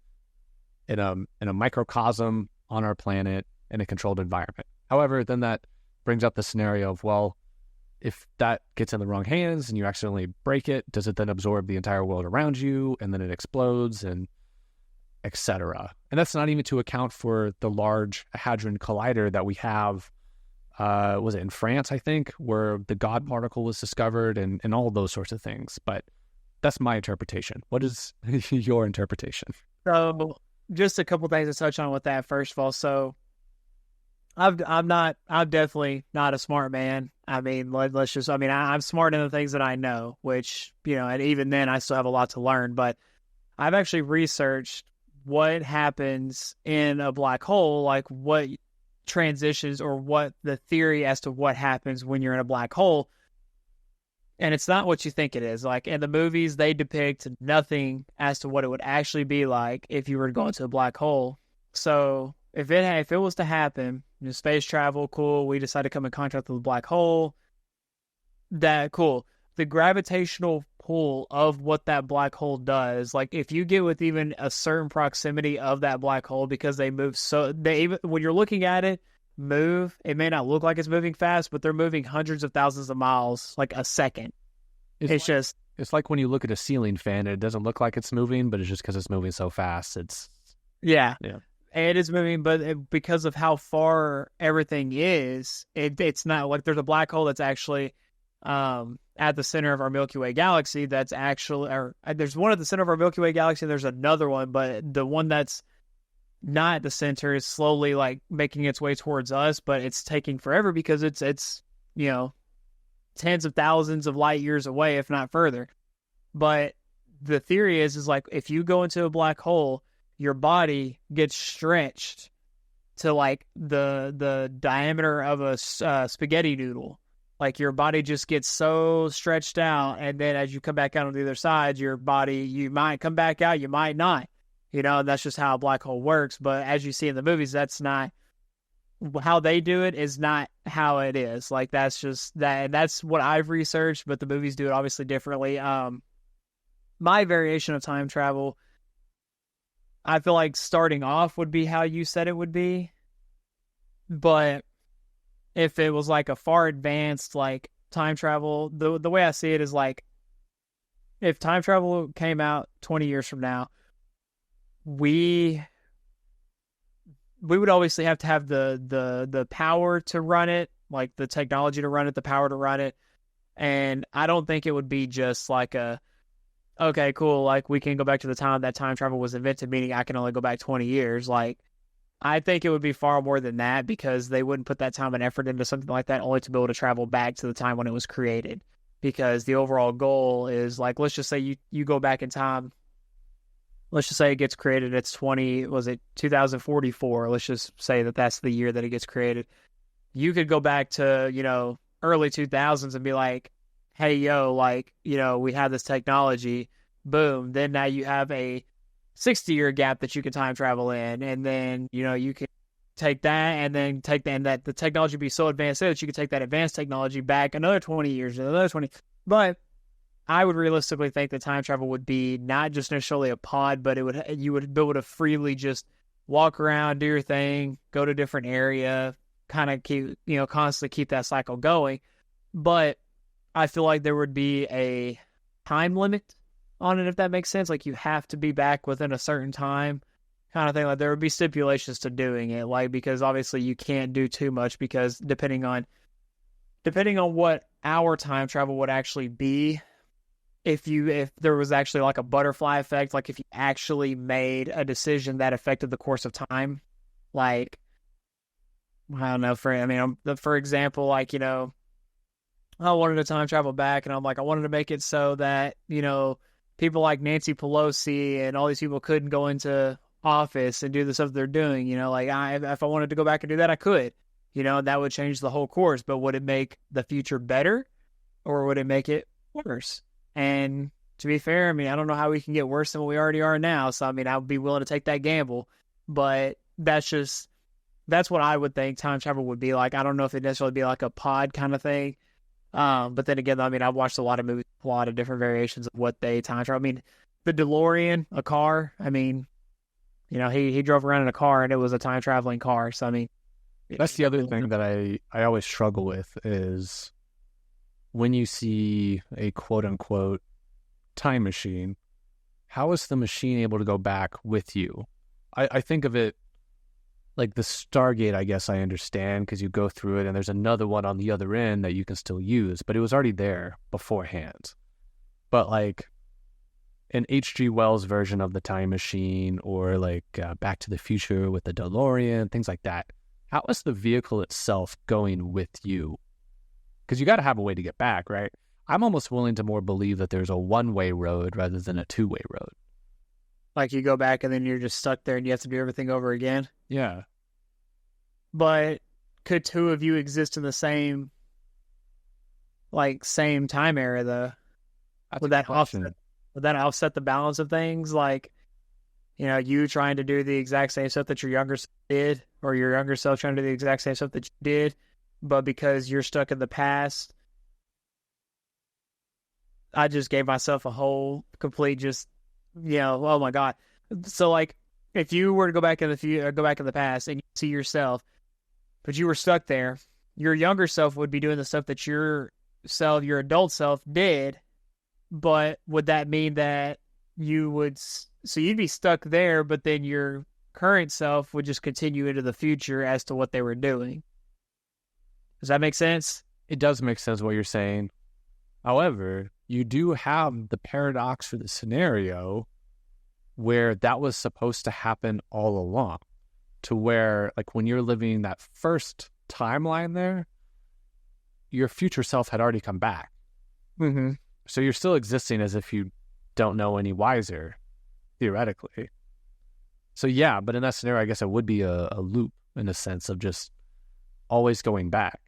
in a microcosm on our planet in a controlled environment. However, then that brings up the scenario of, well, if that gets in the wrong hands and you accidentally break it, does it then absorb the entire world around you and then it explodes and etc.? And that's not even to account for the Large Hadron Collider that we have, was it in France, I think, where the God particle was discovered and all those sorts of things. But that's my interpretation. What is your interpretation? So just a couple things to touch on with that. First of all, so I'm definitely not a smart man. I mean, I'm smart in the things that I know, which, and even then I still have a lot to learn, but I've actually researched what happens in a black hole, like what transitions or what the theory as to what happens when you're in a black hole. And it's not what you think it is. Like in the movies, they depict nothing as to what it would actually be like if you were to go into a black hole. So if it was to happen, space travel, cool. We decide to come in contact with a black hole. That cool. The gravitational pull of what that black hole does, like if you get with even a certain proximity of that black hole, because they move when you're looking at it, it may not look like it's moving fast, but they're moving hundreds of thousands of miles like a second. It's like when you look at a ceiling fan, it doesn't look like it's moving, but it's just because it's moving so fast. Yeah. It is moving, but because of how far everything is, it's not like there's a black hole that's actually at the center of our Milky Way galaxy. That's actually, or there's one at the center of our Milky Way galaxy. There's another one, but the one that's not at the center is slowly like making its way towards us, but it's taking forever because it's tens of thousands of light years away, if not further. But the theory is like if you go into a black hole, your body gets stretched to like the diameter of a spaghetti noodle. Like your body just gets so stretched out, and then as you come back out on the other side, your body, you might come back out, you might not. And that's just how a black hole works. But as you see in the movies, that's not how they do it, is not how it is. Like, that's just that. That's what I've researched, but the movies do it obviously differently. My variation of time travel, I feel like starting off would be how you said it would be. But if it was like a far advanced like time travel, the way I see it is like, if time travel came out 20 years from now, we would obviously have to have the power to run it, like the technology to run it, the power to run it. And I don't think it would be just like okay, cool, like we can go back to the time that time travel was invented, meaning I can only go back 20 years. Like, I think it would be far more than that, because they wouldn't put that time and effort into something like that only to be able to travel back to the time when it was created. Because the overall goal is, like, let's just say you go back in time. Let's just say it gets created. It's 2044. Let's just say that that's the year that it gets created. You could go back to, early 2000s and be like, hey, yo, like, we have this technology. Boom. Then now you have a 60-year gap that you can time travel in. And then, you can take that and then and that the technology be so advanced that you could take that advanced technology back another 20 years, another 20. But I would realistically think that time travel would be not just necessarily a pod, but you would be able to freely just walk around, do your thing, go to a different area, kind of keep, constantly keep that cycle going. But I feel like there would be a time limit on it, if that makes sense. Like, you have to be back within a certain time, kind of thing. Like, there would be stipulations to doing it, like, because obviously you can't do too much, because depending on what our time travel would actually be, if there was actually like a butterfly effect, like if you actually made a decision that affected the course of time, like, I don't know, for example, like, I wanted to time travel back, and I'm like, I wanted to make it so that, people like Nancy Pelosi and all these people couldn't go into office and do the stuff they're doing, like, if I wanted to go back and do that, I could, and that would change the whole course. But would it make the future better, or would it make it worse? And to be fair, I don't know how we can get worse than what we already are now. So, I would be willing to take that gamble, but that's what I would think time travel would be like. I don't know if it'd necessarily be like a pod kind of thing. But then again, I've watched a lot of movies, a lot of different variations of what they time travel. The DeLorean, a car. He drove around in a car, and it was a time traveling car. So, that's the other thing that I always struggle with is when you see a quote unquote time machine, how is the machine able to go back with you? I think of it like the Stargate, I guess I understand, because you go through it and there's another one on the other end that you can still use, but it was already there beforehand. But like an H.G. Wells version of the time machine, or like Back to the Future with the DeLorean, things like that, how is the vehicle itself going with you? Because you got to have a way to get back, right? I'm almost willing to more believe that there's a one-way road rather than a two-way road. Like, you go back and then you're just stuck there and you have to do everything over again. Yeah. But could two of you exist in the same time era, though? Would that offset the balance of things? Like, you trying to do the exact same stuff that your younger self did, or your younger self trying to do the exact same stuff that you did, but because you're stuck in the past, I just gave myself a whole complete oh my God. So, like, if you were to go back in the past and you see yourself, but you were stuck there, your younger self would be doing the stuff that your adult self did, but would that mean that you'd be stuck there, but then your current self would just continue into the future as to what they were doing? Does that make sense? It does make sense what you're saying. However, you do have the paradox for the scenario where that was supposed to happen all along, to where, like, when you're living that first timeline there, your future self had already come back. Mm-hmm. So you're still existing as if you don't know any wiser, theoretically. So yeah, but in that scenario, I guess it would be a loop in the sense of just always going back.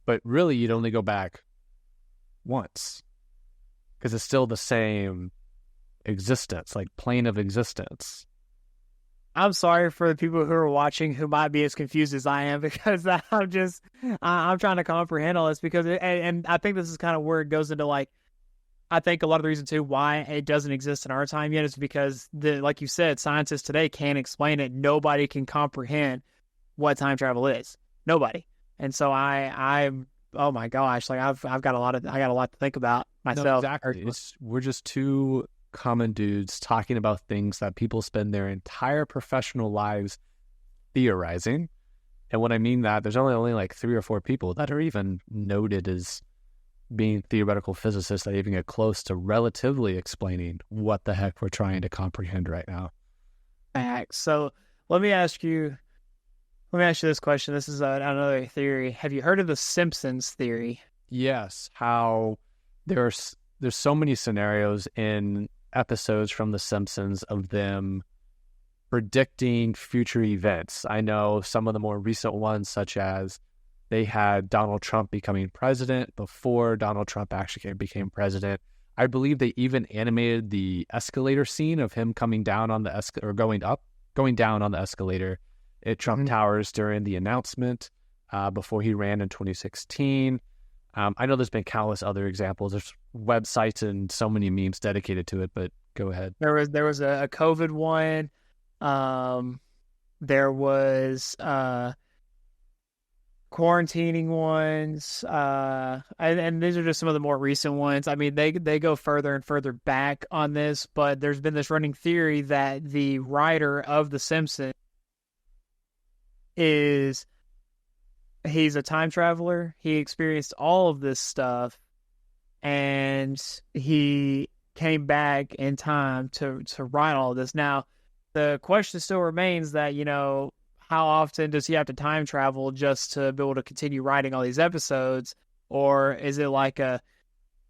But really, you'd only go back once, because it's still the same existence, like plane of existence. I'm sorry for the people who are watching who might be as confused as I am because I'm trying to comprehend all this because and I think this is kind of where it goes into like I think a lot of the reason too why it doesn't exist in our time yet is because like you said, scientists today can't explain it. Nobody can comprehend what time travel is. Nobody. And so I'm oh my gosh, like I got a lot to think about myself. No, exactly. We're just two common dudes talking about things that people spend their entire professional lives theorizing. And when I mean that, there's only like 3 or 4 people that are even noted as being theoretical physicists that even get close to relatively explaining what the heck we're trying to comprehend right now. So let me ask you this question. This is another theory. Have you heard of the Simpsons theory? Yes. How there's so many scenarios in episodes from The Simpsons of them predicting future events. I know some of the more recent ones, such as they had Donald Trump becoming president before Donald Trump actually became president. I believe they even animated the escalator scene of him coming down on the going down on the escalator at Trump Towers during the announcement before he ran in 2016. I know there's been countless other examples. There's websites and so many memes dedicated to it, but go ahead. There was a COVID one. There was quarantining ones. And these are just some of the more recent ones. I mean, they go further and further back on this, but there's been this running theory that the writer of The Simpsons he's a time traveler. He experienced all of this stuff, and he came back in time to write all of this. Now, the question still remains that, how often does he have to time travel just to be able to continue writing all these episodes? Or is it like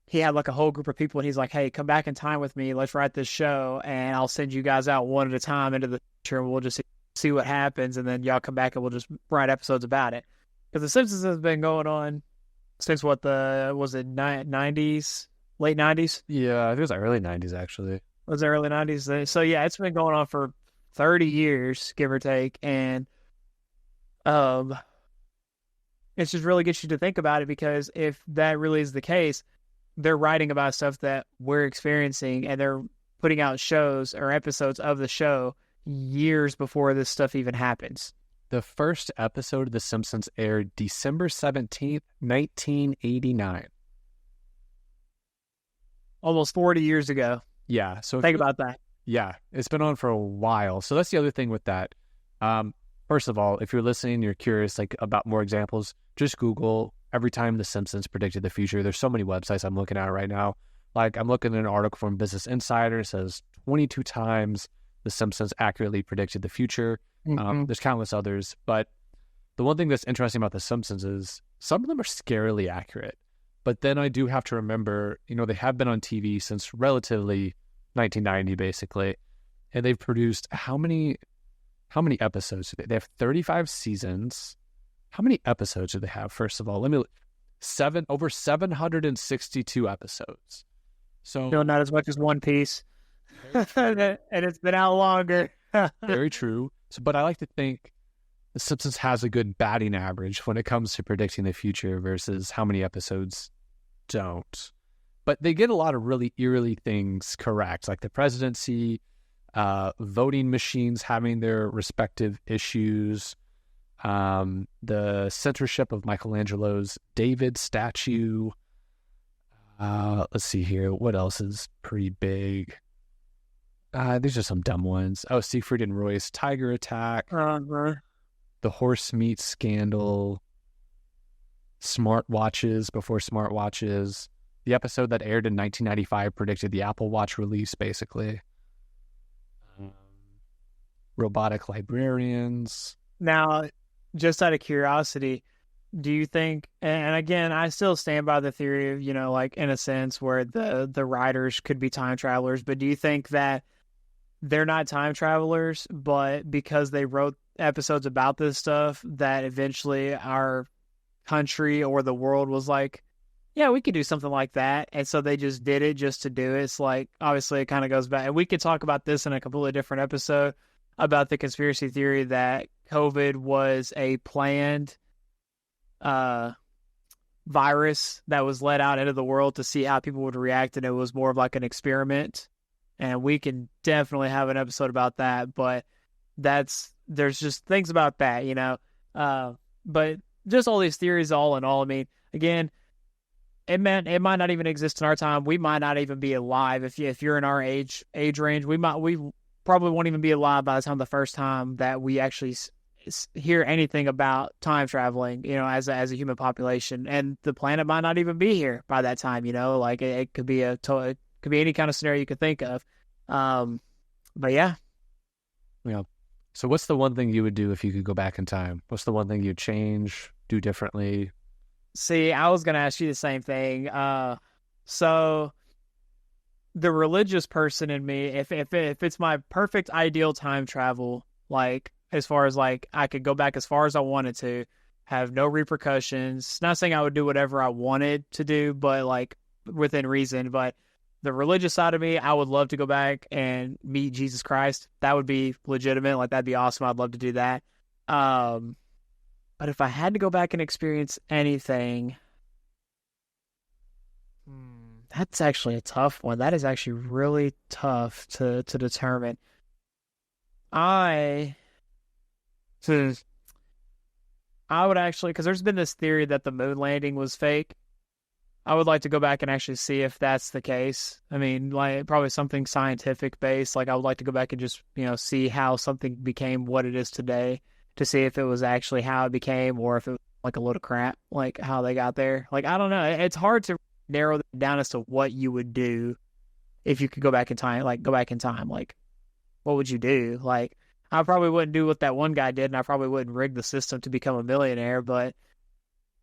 he had like a whole group of people and he's like, hey, come back in time with me. Let's write this show and I'll send you guys out one at a time into the future and we'll just see what happens. And then y'all come back and we'll just write episodes about it. Because The Simpsons has been going on since was it 90s, late 90s? Yeah, I think it was the early 90s, actually. Was it early 90s? So, yeah, it's been going on for 30 years, give or take. And it just really gets you to think about it because if that really is the case, they're writing about stuff that we're experiencing and they're putting out shows or episodes of the show years before this stuff even happens. The first episode of The Simpsons aired December 17th, 1989. Almost 40 years ago. Yeah. So think about that. Yeah. It's been on for a while. So that's the other thing with that. First of all, if you're listening, you're curious about more examples, just Google every time The Simpsons predicted the future. There's so many websites I'm looking at right now. Like I'm looking at an article from Business Insider. It says 22 times The Simpsons accurately predicted the future. There's countless others, but the one thing that's interesting about The Simpsons is some of them are scarily accurate. But then I do have to remember, they have been on TV since relatively 1990, basically, and they've produced how many episodes do they have? 35 seasons. How many episodes do they have? First of all, over 762 episodes. So not as much as One Piece, and it's been out longer. Very true. But I like to think The Simpsons has a good batting average when it comes to predicting the future versus how many episodes don't. But they get a lot of really eerily things correct, like the presidency, voting machines having their respective issues, the censorship of Michelangelo's David statue. Let's see here. What else is pretty big? These are some dumb ones. Oh, Siegfried and Roy's tiger attack. The horse meat scandal. Smartwatches before smartwatches. The episode that aired in 1995 predicted the Apple Watch release, basically. Robotic librarians. Now, just out of curiosity, do you think, and again, I still stand by the theory of, in a sense where the writers could be time travelers, but do you think that they're not time travelers, but because they wrote episodes about this stuff, that eventually our country or the world was like, yeah, we could do something like that. And so they just did it just to do it. It's like, obviously it kind of goes back, and we could talk about this in a completely different episode, about the conspiracy theory that COVID was a planned uh virus that was let out into the world to see how people would react, and it was more of like an experiment. And we can definitely have an episode about that, but there's just things about that, you know. But just all these theories, all in all, I mean, again, it might not even exist in our time. We might not even be alive if you're in our age range. We probably won't even be alive by the time the first time that we actually hear anything about time traveling, you know, as a human population, and the planet might not even be here by that time. You know, like it could be it could be any kind of scenario you could think of. But yeah. Yeah. So what's the one thing you would do if you could go back in time? What's the one thing you'd change, do differently? See, I was gonna ask you the same thing. So the religious person in me, if it's my perfect ideal time travel, like as far as like I could go back as far as I wanted to, have no repercussions. Not saying I would do whatever I wanted to do, but like within reason. But the religious side of me, I would love to go back and meet Jesus Christ. That would be legitimate. Like that'd be awesome. I'd love to do that. Um, but if I had to go back and experience anything, that's actually a tough one. That is actually really tough to determine. I hmm, I would actually, because there's been this theory that the moon landing was fake. I would like to go back and actually see if that's the case. I mean, like probably something scientific based. Like I would like to go back and just, you know, see how something became what it is today, to see if it was actually how it became or if it was like a load of crap, like how they got there. Like I don't know. It's hard to narrow it down as to what you would do if you could go back in time. Like go back in time. Like what would you do? Like I probably wouldn't do what that one guy did, and I probably wouldn't rig the system to become a millionaire, but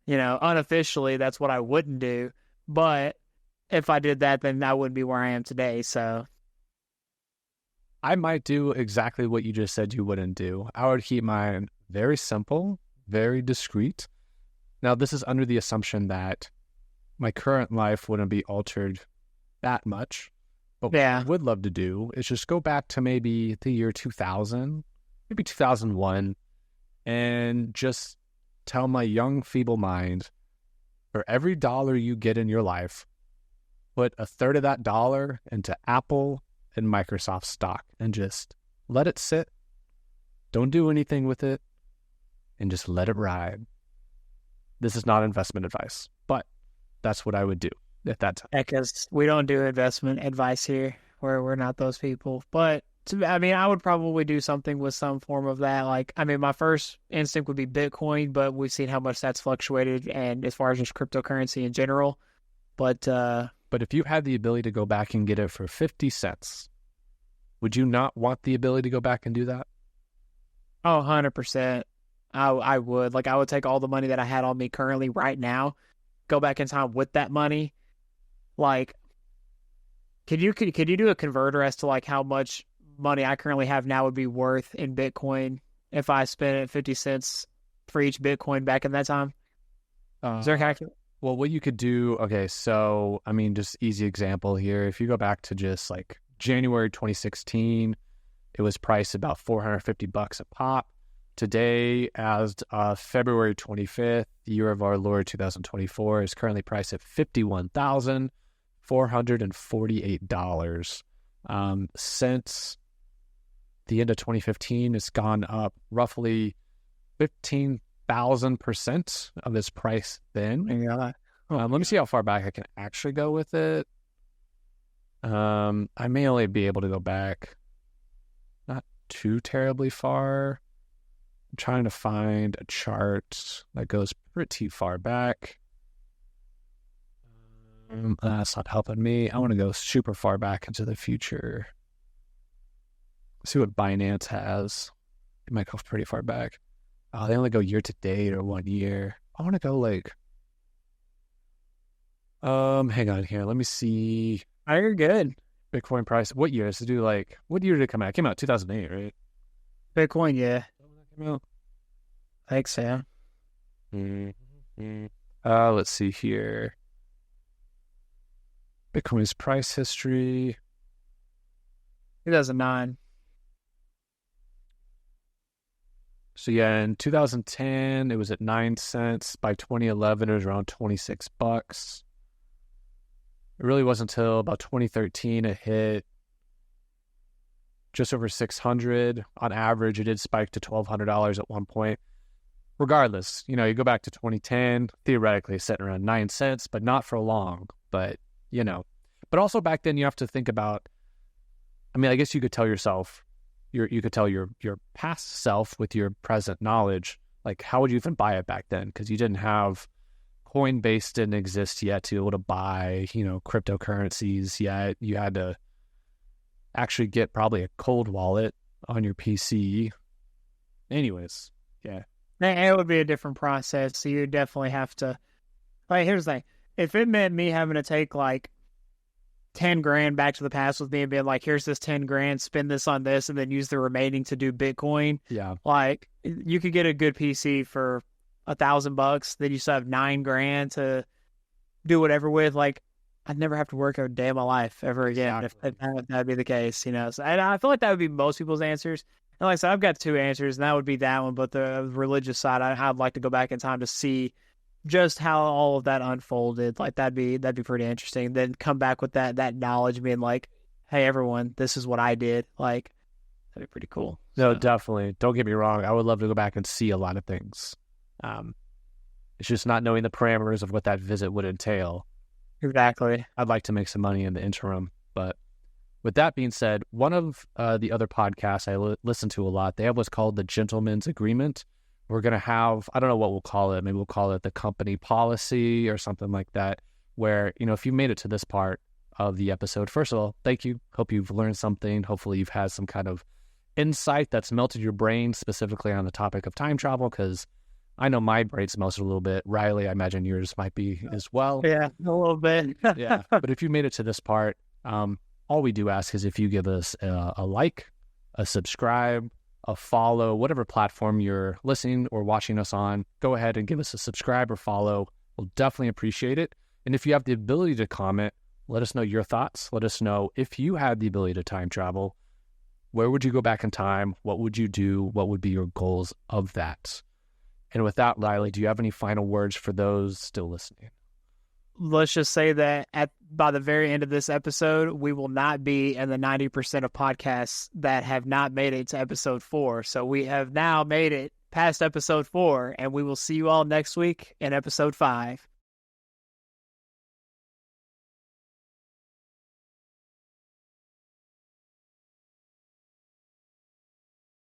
you know, unofficially, that's what I wouldn't do. But if I did that, then I wouldn't be where I am today. So, I might do exactly what you just said you wouldn't do. I would keep mine very simple, very discreet. Now, this is under the assumption that my current life wouldn't be altered that much. But what I yeah. would love to do is just go back to maybe the year 2000, maybe 2001, and just tell my young, feeble mind, for every dollar you get in your life, put a third of that dollar into Apple and Microsoft stock and just let it sit. Don't do anything with it and just let it ride. This is not investment advice, but that's what I would do at that time. Because we don't do investment advice here, where we're not those people. But I mean, I would probably do something with some form of that. Like, I mean, my first instinct would be Bitcoin, but we've seen how much that's fluctuated, and as far as just cryptocurrency in general. But But if you had the ability to go back and get it for 50 cents, would you not want the ability to go back and do that? oh, 100%. I would. Like, I would take all the money that I had on me currently right now, go back in time with that money. Like, could you do a converter as to like how much money I currently have now would be worth in Bitcoin if I spent 50 cents for each Bitcoin back in that time? Is there a Uh, calculator? well, what you could do, okay, so, I mean, just easy example here. If you go back to just like January 2016, it was priced about $450 a pop. Today, as February 25th, the year of our Lord 2024, is currently priced at $51,448. Since the end of 2015, it's gone up roughly 15,000% of its price then. Yeah. Let me see how far back I can actually go with it. I may only be able to go back not too terribly far. I'm trying to find a chart that goes pretty far back. That's not helping me. I want to go super far back into the future. See what Binance has. It might go pretty far back. Oh, they only go year to date or 1 year. I want to go like, hang on here. Let me see Oh, you're good. Bitcoin price. What year? To do like, what year did it come out? It came out 2008, right? Bitcoin, yeah. Came out. I think so. Mm-hmm. Let's see here. Bitcoin's price history. 2009. So yeah, in 2010, it was at 9 cents. By 2011, it was around $26. It really wasn't until about 2013 it hit just over 600 on average. It did spike to $1,200 at one point. Regardless, you go back to 2010, theoretically it's sitting around 9 cents, but not for long. But, but also back then you have to think about, I guess you could tell yourself, you could tell your past self with your present knowledge, like how would you even buy it back then? Because you didn't have Coinbase didn't exist yet to be able to buy, cryptocurrencies yet. You had to actually get probably a cold wallet on your PC. Anyways, yeah. It would be a different process. So you definitely have to, here's the thing. If it meant me having to take 10 grand back to the past with me and being like, here's this 10 grand, spend this on this, and then use the remaining to do Bitcoin. Yeah. You could get a good PC for $1,000, then you still have 9 grand to do whatever with. I'd never have to work a day of my life ever again. Exactly. If that'd be the case, So, and I feel like that would be most people's answers. And like I said, I've got 2 answers, and that would be that one. But the religious side, I'd like to go back in time to see just how all of that unfolded. That'd be pretty interesting. Then come back with that knowledge, being like, "Hey, everyone, this is what I did." That'd be pretty cool. No, definitely. Don't get me wrong. I would love to go back and see a lot of things. It's just not knowing the parameters of what that visit would entail. Exactly. I'd like to make some money in the interim, but. With that being said, one of the other podcasts I listen to a lot, they have what's called the Gentleman's Agreement. We're going to have, I don't know what we'll call it. Maybe we'll call it the company policy or something like that, where, if you made it to this part of the episode, first of all, thank you. Hope you've learned something. Hopefully you've had some kind of insight that's melted your brain specifically on the topic of time travel, because I know my brain's melted a little bit. Riley, I imagine yours might be as well. Yeah, a little bit. Yeah, but if you made it to this part, all we do ask is if you give us a like, a subscribe, a follow, whatever platform you're listening or watching us on, go ahead and give us a subscribe or follow. We'll definitely appreciate it. And if you have the ability to comment, let us know your thoughts. Let us know if you had the ability to time travel, where would you go back in time? What would you do? What would be your goals of that? And with that, Riley, do you have any final words for those still listening? Let's just say that by the very end of this episode, we will not be in the 90% of podcasts that have not made it to episode 4. So we have now made it past episode 4, and we will see you all next week in episode 5.